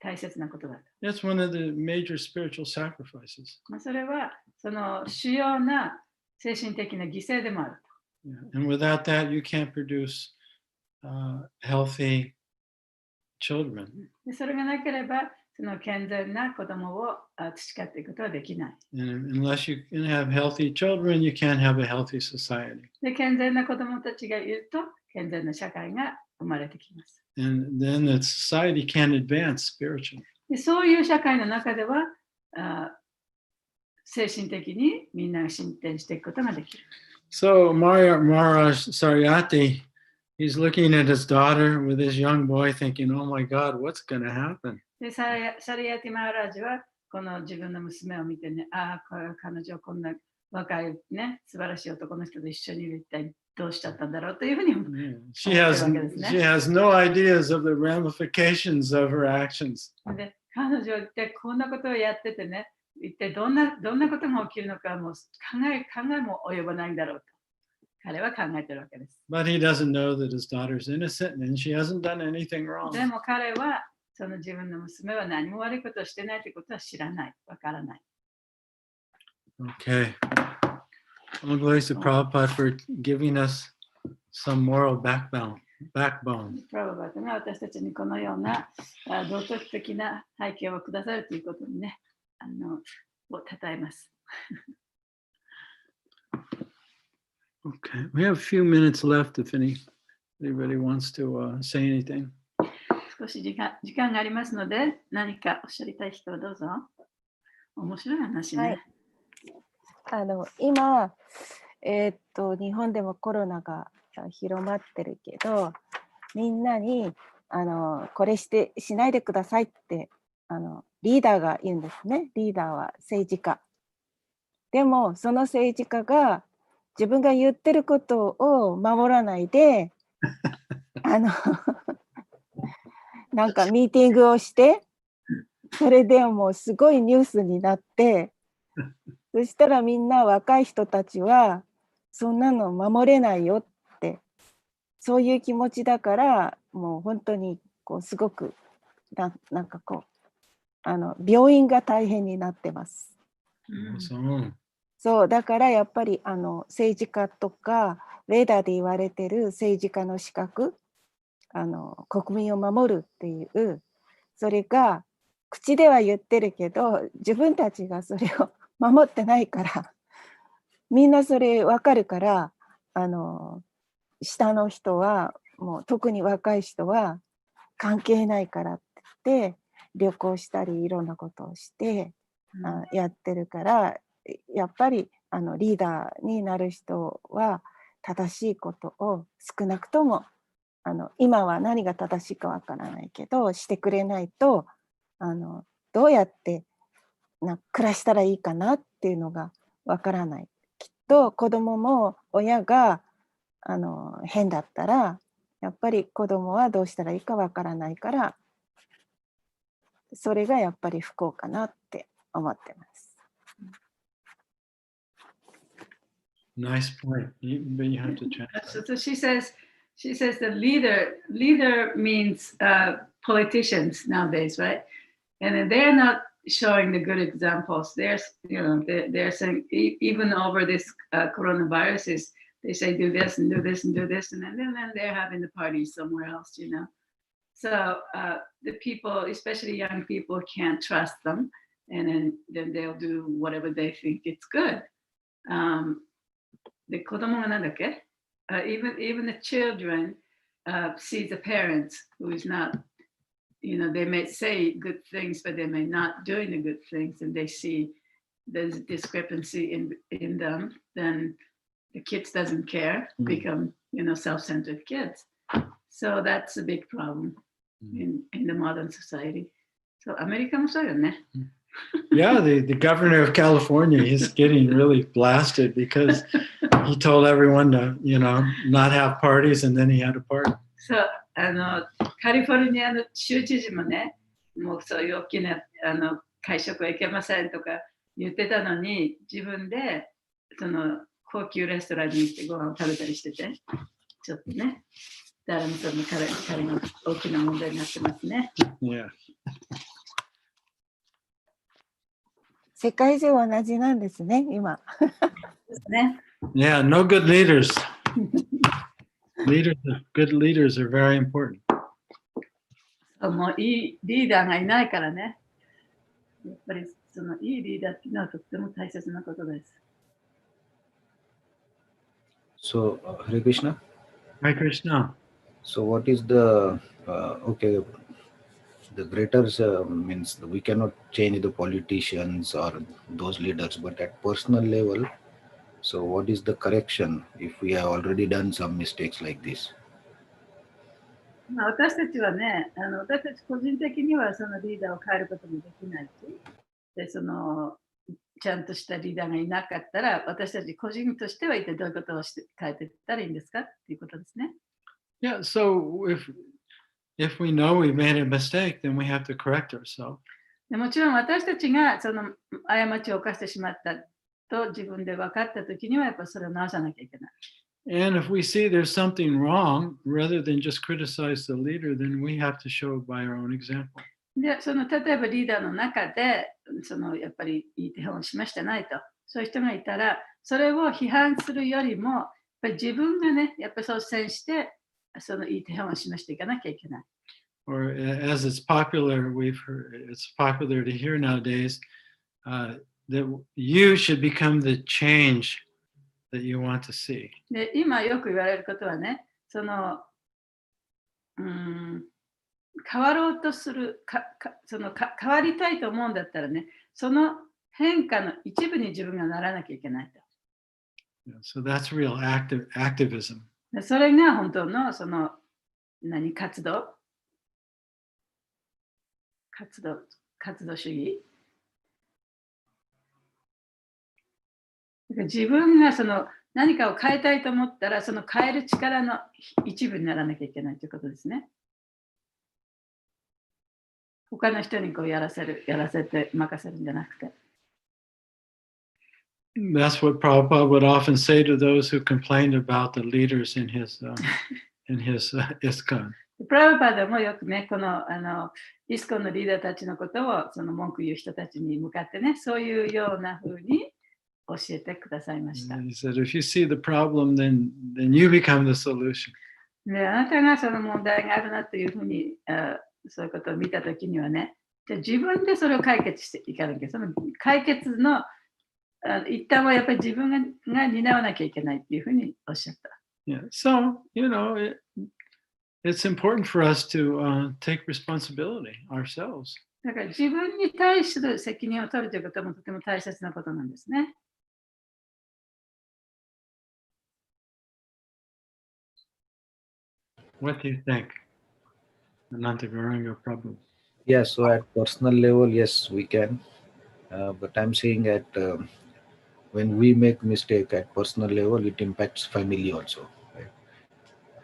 [SPEAKER 2] 大切なことだ。
[SPEAKER 1] That's one of the major spiritual sacrifices.
[SPEAKER 2] それはその主要な精神的な犠牲でもある。
[SPEAKER 1] Yeah. And without that, you can't produce healthy children.
[SPEAKER 2] でそれがなければ、その健全な子供を培っていくことはできない。
[SPEAKER 1] And unless you can have healthy children, you can't have a healthy society.
[SPEAKER 2] で健全な子供たちがいると、健全な社会が生まれてきます。
[SPEAKER 1] And then the society can't advance spiritually.
[SPEAKER 2] でそういう社会の中では、精神的にみんなが進展していくことができる。
[SPEAKER 1] So Maharaj Saryati, he's looking at his daughter with his young boy thinking, oh my God, what's going to happen?
[SPEAKER 2] でサリヤティ・マハラージはこの自分の娘を見てね、彼女こんな若いね、素晴らしい男の人と一緒にいる、一体どうしちゃったんだろうというふうに思ってるわけですね。
[SPEAKER 1] She has no ideas of the ramifications of her actions.
[SPEAKER 2] で彼女は一体こんなことをやっててね、一体どんなことが起きるのかもう考えも及ばないんだろうと彼は考えてるわけです。
[SPEAKER 1] But he doesn't know that his daughter's innocent and she hasn't done anything wrong.
[SPEAKER 2] でも彼はその自分の娘は何も悪いことをしてないということは知らない、わからない。
[SPEAKER 1] Okay. All glories to Prabhupada for giving us some moral backbone.
[SPEAKER 2] プラババーが私たちにこのような道徳的な背景をくださるということにね、を称えます。
[SPEAKER 1] Okay, we have a few minutes left if anybody wants to say anything.
[SPEAKER 2] 少し時間がありますので、何かおっしゃりたい人はどうぞ。面白い話ね。
[SPEAKER 3] はい、今、日本でもコロナが広まってるけど、みんなにこれしないでくださいってリーダーが言うんですね。リーダーは政治家。でもその政治家が自分が言ってることを守らないでなんかミーティングをして、それでもうすごいニュースになって、そしたらみんな若い人たちはそんなの守れないよって、そういう気持ちだからもう本当にこうすごくなんかこう病院が大変になってます。
[SPEAKER 1] So,
[SPEAKER 3] そうだからやっぱり政治家とかベーダーで言われてる政治家の資格、国民を守るっていうそれが口では言ってるけど自分たちがそれを守ってないからみんなそれ分かるから下の人はもう特に若い人は関係ないからって言って旅行したりいろんなことをして、やってるからやっぱりリーダーになる人は正しいことを少なくとも今は何が正しいかわからないけどしてくれないとどうやって暮らしたらいいかなっていうのがわからない。きっと子供も親が変だったらやっぱり子供はどうしたらいいかわからないからそれがやっぱり不幸かなって思ってます。
[SPEAKER 1] nice point. But you have to check.
[SPEAKER 2] So she says the leader means politicians nowadays, right? And they're not showing the good examples. They're saying even over this coronavirus, they say do this and do this and do this, and then they're having the parties somewhere else, So the people, especially young people, can't trust them, and then they'll do whatever they think it's good. で子供がなんだっけ、even the children see the parents who is not, they may say good things, but they may not doing the good things, and they see there's a discrepancy in them, then the kids doesn't care, become, self-centered kids. So that's a big problem in the modern society. So アメリカもそうよね。
[SPEAKER 1] Yeah, the governor of California is getting really blasted because he told everyone to, not have parties, and then he had a party.
[SPEAKER 2] そう、カリフォルニアの州知事もね、もうそういう大きな会食はいけませんとか言ってたのに、自分でその高級レストランに行ってご飯を食べたりしてて、ちょっとね、誰もその彼の大きな問題になってますね。
[SPEAKER 1] Yeah.
[SPEAKER 3] 世界中同じなんですね、今。
[SPEAKER 2] ですね。
[SPEAKER 1] Yeah, no good leaders. Good leaders are very important.
[SPEAKER 2] もういいリーダーがいないからね。やっぱりそのいいリーダーっていうのはとっても大切なことです。
[SPEAKER 4] So, Hare Krishna.
[SPEAKER 1] Hare Krishna.
[SPEAKER 4] So, what is the the greater means we cannot change the politicians or those leaders, but at personal level, so what is the correction if we have already done some mistakes like this?
[SPEAKER 2] 私たちはね、私たち個人的にはそのリーダーを変えることもできないし、でちゃんとしたリーダーがいなかったら、私たち個人としては一体どういうことを変えていったらいいんですかっていうことですね。
[SPEAKER 1] Yeah, so if we know we made a mistake, then we have to correct ourselves.
[SPEAKER 2] でもちろん私たちがその過ちを犯してしまったと自分で分かったときにはやっぱそれを直さなきゃいけない。
[SPEAKER 1] And if we see there's something wrong, rather than just criticize the leader, then we have to show by our own example.
[SPEAKER 2] で、例えばリーダーの中でやっぱりいい手本を示してないと、そういう人がいたら、それを批判するよりも、やっぱり自分がね、やっぱり率先して、いい手本を示していかなきゃいけない。
[SPEAKER 1] Or as it's popular to hear nowadays, that you should become the change that you want to see.
[SPEAKER 2] で、今よく言われることはね、変わろうとする変わりたいと思うんだったらね、その変化の一部に自分がならなきゃいけないと。
[SPEAKER 1] So that's real activism.
[SPEAKER 2] それが本当の活動主義。自分が何かを変えたいと思ったら、変える力の一部にならなきゃいけないということですね。他の人にやらせて任せるんじゃなくて。
[SPEAKER 1] That's what Prabhupada would often say to those who complained about the leaders in his ISKCON.
[SPEAKER 2] プラブパダもよくね、このイスコンのリーダーたちのことをその文句言う人たちに向かってね、そういうような風に教えてくださいました。
[SPEAKER 1] He said, if you see the problem, then you become the solution.
[SPEAKER 2] で、あなたがその問題があるなというふうにそういうことを見たときにはね、じゃあ自分でそれを解決していかなきゃ、その解決の一旦はやっぱり自分が担わなきゃいけないっていうふうにおっしゃった。
[SPEAKER 1] Yeah. So, it's important for us to take responsibility ourselves.
[SPEAKER 2] だから自分に対する責任を取るということもとても大切なことなんですね。
[SPEAKER 1] What do you think? Ananta Gauranga Prabhu.
[SPEAKER 4] Yeah, so at personal level, yes, we can. But I'm saying at when we make mistake at personal level, it impacts family also. Right?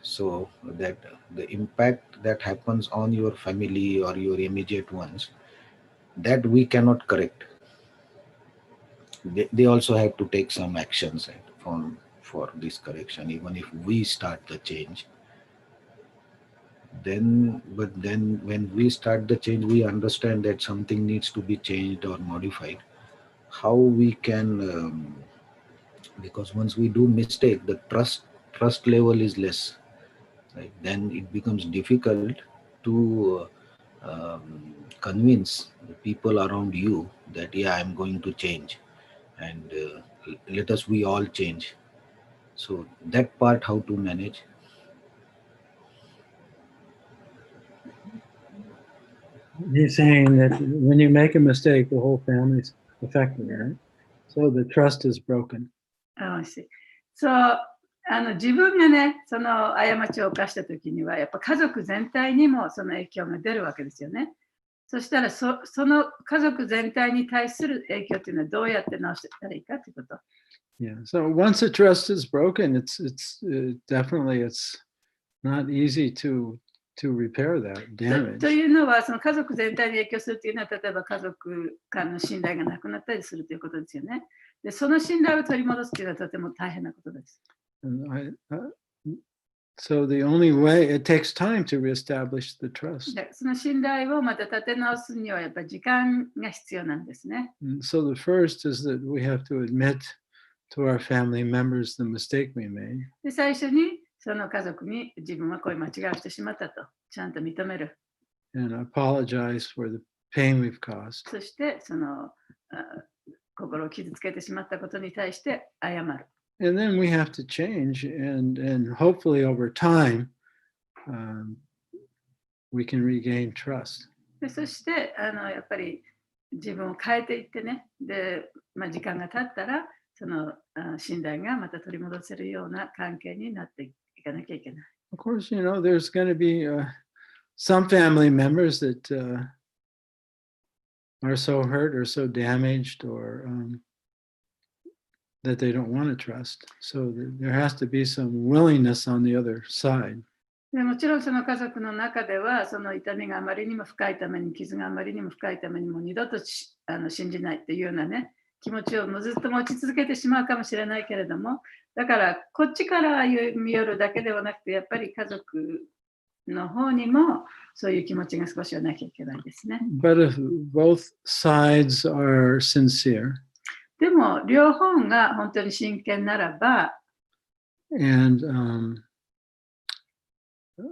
[SPEAKER 4] So that the impact that happens on your family or your immediate ones, that we cannot correct. They also have to take some actions, right, for this correction. Even if we start the change, then when we start the change, we understand that something needs to be changed or modified. How we can, because once we do mistake, the trust level is less, right? Then it becomes difficult to convince the people around you that yeah, I'm going to change, and let us we all change. So that part, how to manage.
[SPEAKER 1] He's saying that when you make a mistake, the whole family's affected, right? So the trust is broken.
[SPEAKER 2] そう、自分がね、その過ちを犯したときには、やっぱ家族全体にもその影響が出るわけですよね。そしたらその家族全体に対する影響っていうのはどうやって直していったらいいかということ。
[SPEAKER 1] Yeah. So once the trust is broken, it's definitely it's not easy to repair that damage.
[SPEAKER 2] というのは、その家族全体に影響するというのは、例えば家族間の信頼がなくなったりするということですよね。で、その信頼を取り戻すというのはとても大変なことです。
[SPEAKER 1] So the only way, it takes time to reestablish the trust.
[SPEAKER 2] で、その信頼をまた立て直すにはやっぱり時間が必要なんですね。
[SPEAKER 1] So the first is that we have to admit to our family members the mistake we made.
[SPEAKER 2] で、最初にその家族に自分はこういう間違いをしてしまったとちゃんと認める。
[SPEAKER 1] And apologize for the pain we've caused.
[SPEAKER 2] そしてその心を傷つけてしまったことに対して謝る。
[SPEAKER 1] And then we have to change, and hopefully over time, we can regain trust.
[SPEAKER 2] で、そしてやっぱり自分を変えていってね、で、時間が経ったらその信頼がまた取り戻せるような関係になっていかなきゃいけない。
[SPEAKER 1] Of course, there's going to be some family members that are so hurt or so damaged or that they don't want to trust. So there has to be some willingness on the other side.
[SPEAKER 2] でもちろんその家族の中ではその痛みがあまりにも深いために傷があまりにも深いためにもう二度と信じないっていうようなね気持ちをずっと持ち続けてしまうかもしれないけれどもだからこっちから歩み寄るだけではなくてやっぱり家族の方にもそういう気持ちが少しはなきゃいけないですね。
[SPEAKER 1] But if both sides are sincere,
[SPEAKER 2] でも両方が本当に真剣ならば
[SPEAKER 1] and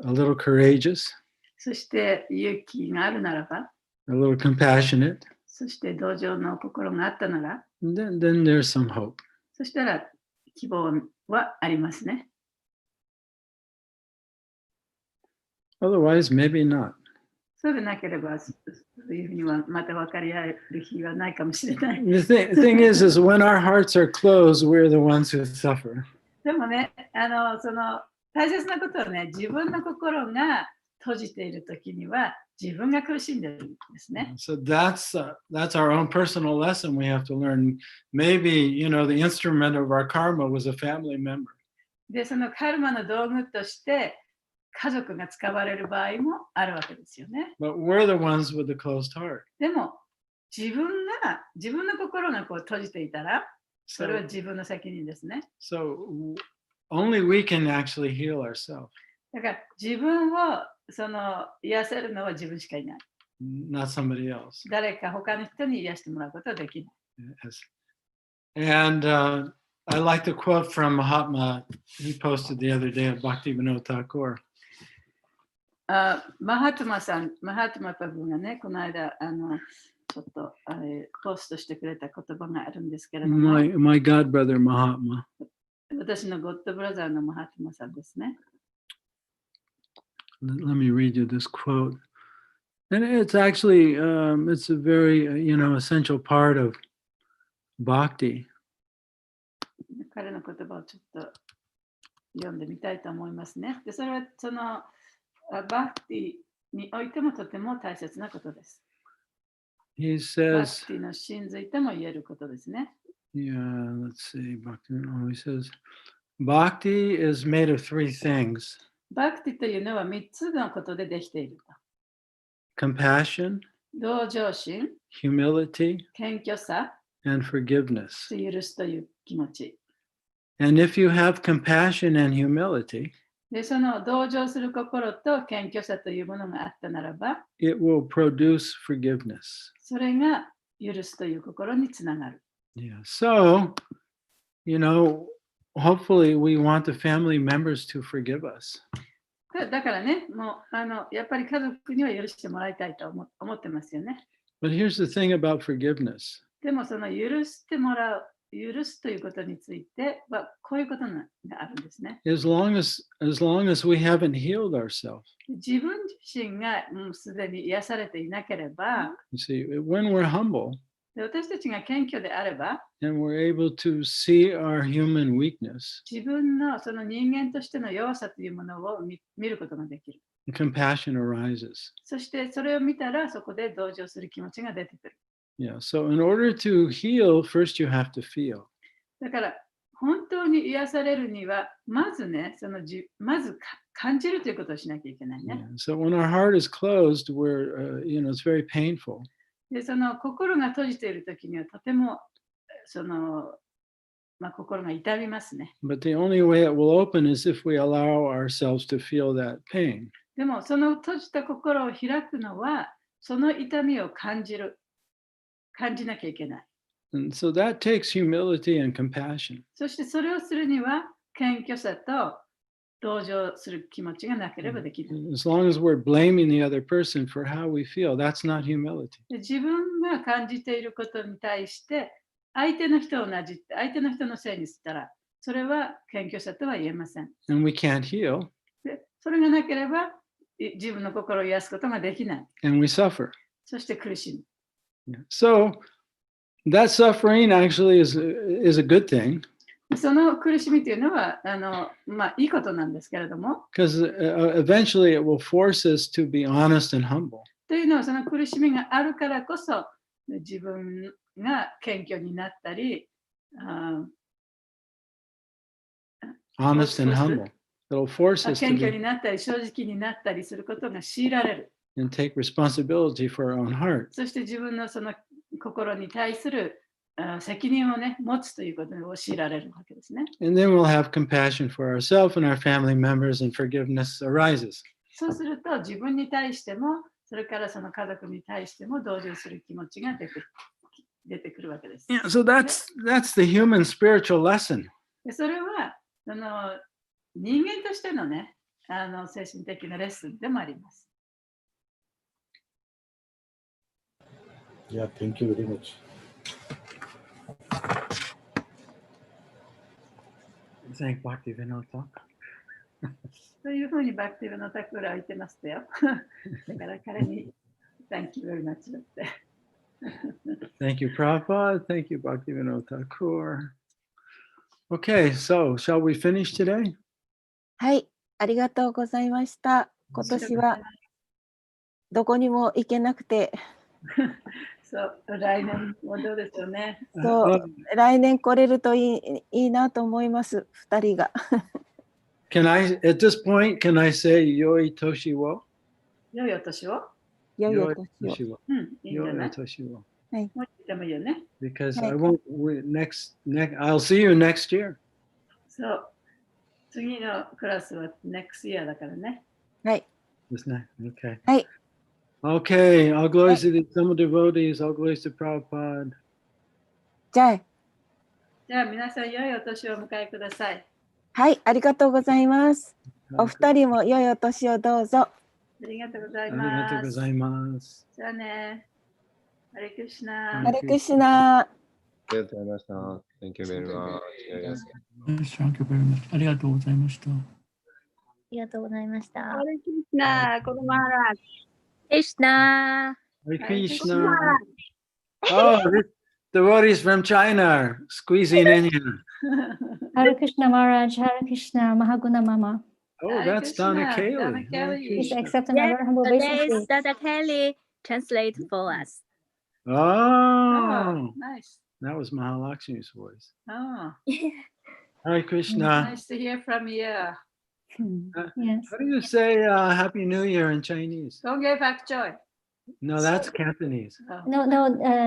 [SPEAKER 1] a little courageous,
[SPEAKER 2] そして勇気があるならば
[SPEAKER 1] a little compassionate,
[SPEAKER 2] そして同情の心があったなら
[SPEAKER 1] then there's some hope.
[SPEAKER 2] そしたら希望はありますね。
[SPEAKER 1] Otherwise, maybe not.
[SPEAKER 2] そうでなければそういうふうにはまた分かり合える日はないかもしれない。
[SPEAKER 1] The thing is when our hearts are closed, we're the ones who suffer.
[SPEAKER 2] でもね、その大切なことはね、自分の心が閉じているときには自分が苦しんでるんですね。
[SPEAKER 1] So that's our own personal lesson we have to learn. Maybe, the instrument of our karma was a family member.
[SPEAKER 2] で、そのカルマの道具として家族が使われる場合もあるわけですよね。
[SPEAKER 1] But we're the ones with the closed heart.
[SPEAKER 2] でも自分の心がこう閉じていたら、それは自分の責任ですね。
[SPEAKER 1] So only we can actually heal ourselves.
[SPEAKER 2] だから自分をその癒せるのは自分しかいない。
[SPEAKER 1] not somebody else.
[SPEAKER 2] 誰か他の人に癒してもらうことはできない。
[SPEAKER 1] Yes. And I like the quote from Mahatma he posted the other day of Bhaktivinoda Thakur.
[SPEAKER 2] マハトマパブがね、この間、ちょっとポストしてくれた言葉があるんですけれども、
[SPEAKER 1] My god brother Mahatma.
[SPEAKER 2] 私のゴッドブラザーのマハトマさんですね。
[SPEAKER 1] Let me read you this quote. And it's actually, it's a very, essential part of bhakti.
[SPEAKER 2] 彼の言葉をちょっと読んでみたいと思いますね。で、それはそのバクティにおいてもとても大切なことです。
[SPEAKER 1] He
[SPEAKER 2] バ
[SPEAKER 1] says,
[SPEAKER 2] クティの真髄とも言えることですね。
[SPEAKER 1] yeah, let's see, bhakti. Oh, he says, bhakti is made of three things:
[SPEAKER 2] バクティというのは3つのことでできていると。
[SPEAKER 1] compassion,
[SPEAKER 2] 同情心、
[SPEAKER 1] humility,
[SPEAKER 2] 謙虚さ、
[SPEAKER 1] and forgiveness.
[SPEAKER 2] 許すという気持ち。
[SPEAKER 1] And if you have compassion and humility,
[SPEAKER 2] で、その同情する心と謙虚さというものがあったならば、
[SPEAKER 1] it will produce forgiveness.
[SPEAKER 2] それが許すという心につながる。
[SPEAKER 1] Yeah. So, hopefully we want the family members to forgive us.
[SPEAKER 2] だからね、もうやっぱり家族には許してもらいたいと思ってますよね。
[SPEAKER 1] But here's the thing about forgiveness.
[SPEAKER 2] でもその許してもらう、許すということについてはこういうことがあるんですね。
[SPEAKER 1] As long as we haven't healed ourselves.
[SPEAKER 2] 自分自身がもうすでに癒されていなければ、
[SPEAKER 1] You see, when we're humble
[SPEAKER 2] で私たちが謙虚であれば、
[SPEAKER 1] and we're able to see our human weakness,
[SPEAKER 2] 自分のその人間としての弱さというものを見ることができる。
[SPEAKER 1] compassion arises.
[SPEAKER 2] そしてそれを見たらそこで同情する気持ちが出てくる。
[SPEAKER 1] Yeah. So in order to heal, first you have to feel.
[SPEAKER 2] だから本当に癒されるにはまずね、まず感じるということをしなきゃいけないね。
[SPEAKER 1] Yeah. So when our heart is closed, it's very painful.
[SPEAKER 2] で、その心が閉じているときにはとても心が痛みますね。
[SPEAKER 1] But the only way it will open is if we allow ourselves to feel that pain.
[SPEAKER 2] でもその閉じた心を開くのはその痛みを感じなきゃいけない。
[SPEAKER 1] And so that takes humility and compassion.
[SPEAKER 2] そしてそれをするには謙虚さと同情する気持ちがなければできない。
[SPEAKER 1] As long as we're blaming the other person for how we feel, that's not humility.
[SPEAKER 2] で、自分が感じていることに対して相手の人のせいにしたらそれは謙虚さとは言えません。
[SPEAKER 1] And we can't heal,
[SPEAKER 2] で、それがなければ自分の心を癒すことができない。
[SPEAKER 1] and we suffer.
[SPEAKER 2] そして苦しむ。
[SPEAKER 1] Yeah. So that suffering actually is a good thing.
[SPEAKER 2] その苦しみというのは、いいことなんですけれども、
[SPEAKER 1] Because eventually it will force us to be honest and humble.
[SPEAKER 2] というのはその苦しみがあるからこそ、自分が謙虚になったり、
[SPEAKER 1] Honest and humble. It'll force us
[SPEAKER 2] 謙
[SPEAKER 1] to
[SPEAKER 2] 虚
[SPEAKER 1] be,
[SPEAKER 2] になったり、正直になったりすることが強いられる。
[SPEAKER 1] and take responsibility for our own heart.
[SPEAKER 2] そして自分のその心に対する責任をね、持つということを強いられるわけですね。
[SPEAKER 1] And then we'll have compassion for ourselves and our family members, and forgiveness arises.
[SPEAKER 2] そうすると自分に対しても、それからその家族に対しても同情する気持ちが出てくるわけです。
[SPEAKER 1] Yeah, so that's the human spiritual lesson.
[SPEAKER 2] でそれはその人間としてのね、精神的なレッスンでもあります。
[SPEAKER 4] Yeah, thank you very much.
[SPEAKER 1] Thank Bhaktivinoda Thakur.
[SPEAKER 2] というふうにバクティブのタクーラは言ってましたよ。だから彼に Thank you very much だって。
[SPEAKER 1] Thank you, Prabhupada. Thank you, Bhaktivinoda Thakur. Okay, so shall we finish today?
[SPEAKER 3] はい、ありがとうございました。今年はどこにも行けなくて、
[SPEAKER 2] そう、来年もどうでしょうね。
[SPEAKER 3] そう来年来れるといいなと思います、2人が。
[SPEAKER 1] At this point, can I say Yoi Toshi wo?
[SPEAKER 2] 良いお年を。
[SPEAKER 3] 良いお年を。
[SPEAKER 1] wo.
[SPEAKER 2] うん、いいんじゃ
[SPEAKER 1] Yoi
[SPEAKER 2] ない
[SPEAKER 1] Toshi wo.
[SPEAKER 2] もう言ってもいいよね。
[SPEAKER 1] Because
[SPEAKER 3] Right.
[SPEAKER 1] I won't, I'll see you next year.
[SPEAKER 2] そう、次のクラスは next year だからね。
[SPEAKER 3] はい、
[SPEAKER 1] This night. Okay.
[SPEAKER 3] はい。
[SPEAKER 1] Okay. All glories to the Tamil devotees. All glories to Prabhupada.
[SPEAKER 3] じゃあ、
[SPEAKER 2] じゃあ皆さん良いお年をお迎えください。
[SPEAKER 3] はい、ありがとうございます。お二人も良いお年をどうぞ。
[SPEAKER 2] ありがとうござい
[SPEAKER 1] ありがとう
[SPEAKER 2] ます。
[SPEAKER 1] ございます。
[SPEAKER 2] じゃあね。ハレクリシナ。
[SPEAKER 3] ハレクシナ。
[SPEAKER 5] ありがとうございました。Thank you very much.
[SPEAKER 6] Thank you very much. ありがとうございました。
[SPEAKER 7] ありがとうございました。
[SPEAKER 8] ハレクリシナ、コロマーラ
[SPEAKER 7] クリシナ
[SPEAKER 1] Hare
[SPEAKER 2] Hare
[SPEAKER 1] Krishna. Oh, this devotees from China are squeezing in here.
[SPEAKER 7] Hare Krishna Maharaj, Hare Krishna Mahaguna Mama.
[SPEAKER 1] Oh,
[SPEAKER 2] Hare
[SPEAKER 1] that's Donna
[SPEAKER 2] Krishna,
[SPEAKER 1] Kaylee.
[SPEAKER 2] Donna
[SPEAKER 1] Hare
[SPEAKER 2] Kaylee.
[SPEAKER 7] Please
[SPEAKER 1] Krishna.
[SPEAKER 7] accept another humble
[SPEAKER 8] Today
[SPEAKER 7] obeisance.
[SPEAKER 8] is Dada Kelly translate for us.
[SPEAKER 1] Oh,
[SPEAKER 2] Oh, nice.
[SPEAKER 1] that was Mahalakshmi's voice.
[SPEAKER 2] Oh,
[SPEAKER 1] Hare Krishna.
[SPEAKER 2] nice to hear from you.
[SPEAKER 7] Yes.
[SPEAKER 1] How do you say Happy New Year in Chinese?
[SPEAKER 2] Don't give back joy.
[SPEAKER 1] No, that's Cantonese.
[SPEAKER 2] Oh.
[SPEAKER 7] No,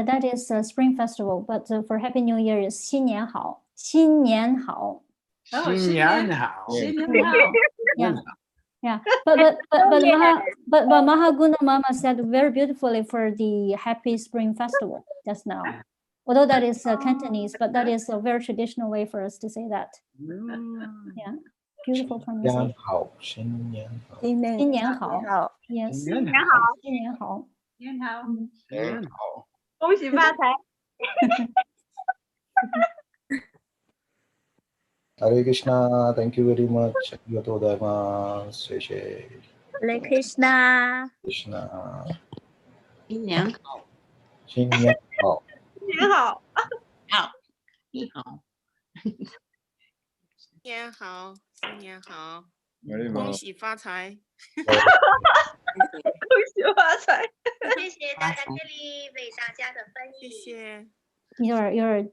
[SPEAKER 7] that is a spring festival, but for Happy New Year is 新年好.新年好.
[SPEAKER 2] Oh,
[SPEAKER 1] Xinyanhao.
[SPEAKER 2] Xinyan.
[SPEAKER 7] Yeah. But Mahaguna Mama said very beautifully for the Happy Spring Festival just now. Although that is Cantonese, but that is a very traditional way for us to say that. Yeah. Beautiful pronunciation.
[SPEAKER 4] 好，新年好。
[SPEAKER 3] 新年
[SPEAKER 7] 新年好。
[SPEAKER 3] 好。
[SPEAKER 7] Yes.
[SPEAKER 1] 新年
[SPEAKER 8] 好。
[SPEAKER 7] 新年好.
[SPEAKER 2] 你好。
[SPEAKER 1] 好。
[SPEAKER 8] 恭喜发财。
[SPEAKER 4] Hare Krishna, thank you very much. ありがとうございます。谢谢。
[SPEAKER 8] Hare Krishna，
[SPEAKER 4] Krishna，
[SPEAKER 9] 新年好，
[SPEAKER 4] 新年好。
[SPEAKER 8] 你好。
[SPEAKER 9] 你好，
[SPEAKER 10] 新年好，新年好，
[SPEAKER 5] Very
[SPEAKER 10] 恭
[SPEAKER 5] much.
[SPEAKER 10] 喜发财！
[SPEAKER 8] 恭喜发财。
[SPEAKER 11] 谢谢大家 Kelly 为大家的翻译。
[SPEAKER 10] 谢谢。
[SPEAKER 7] You're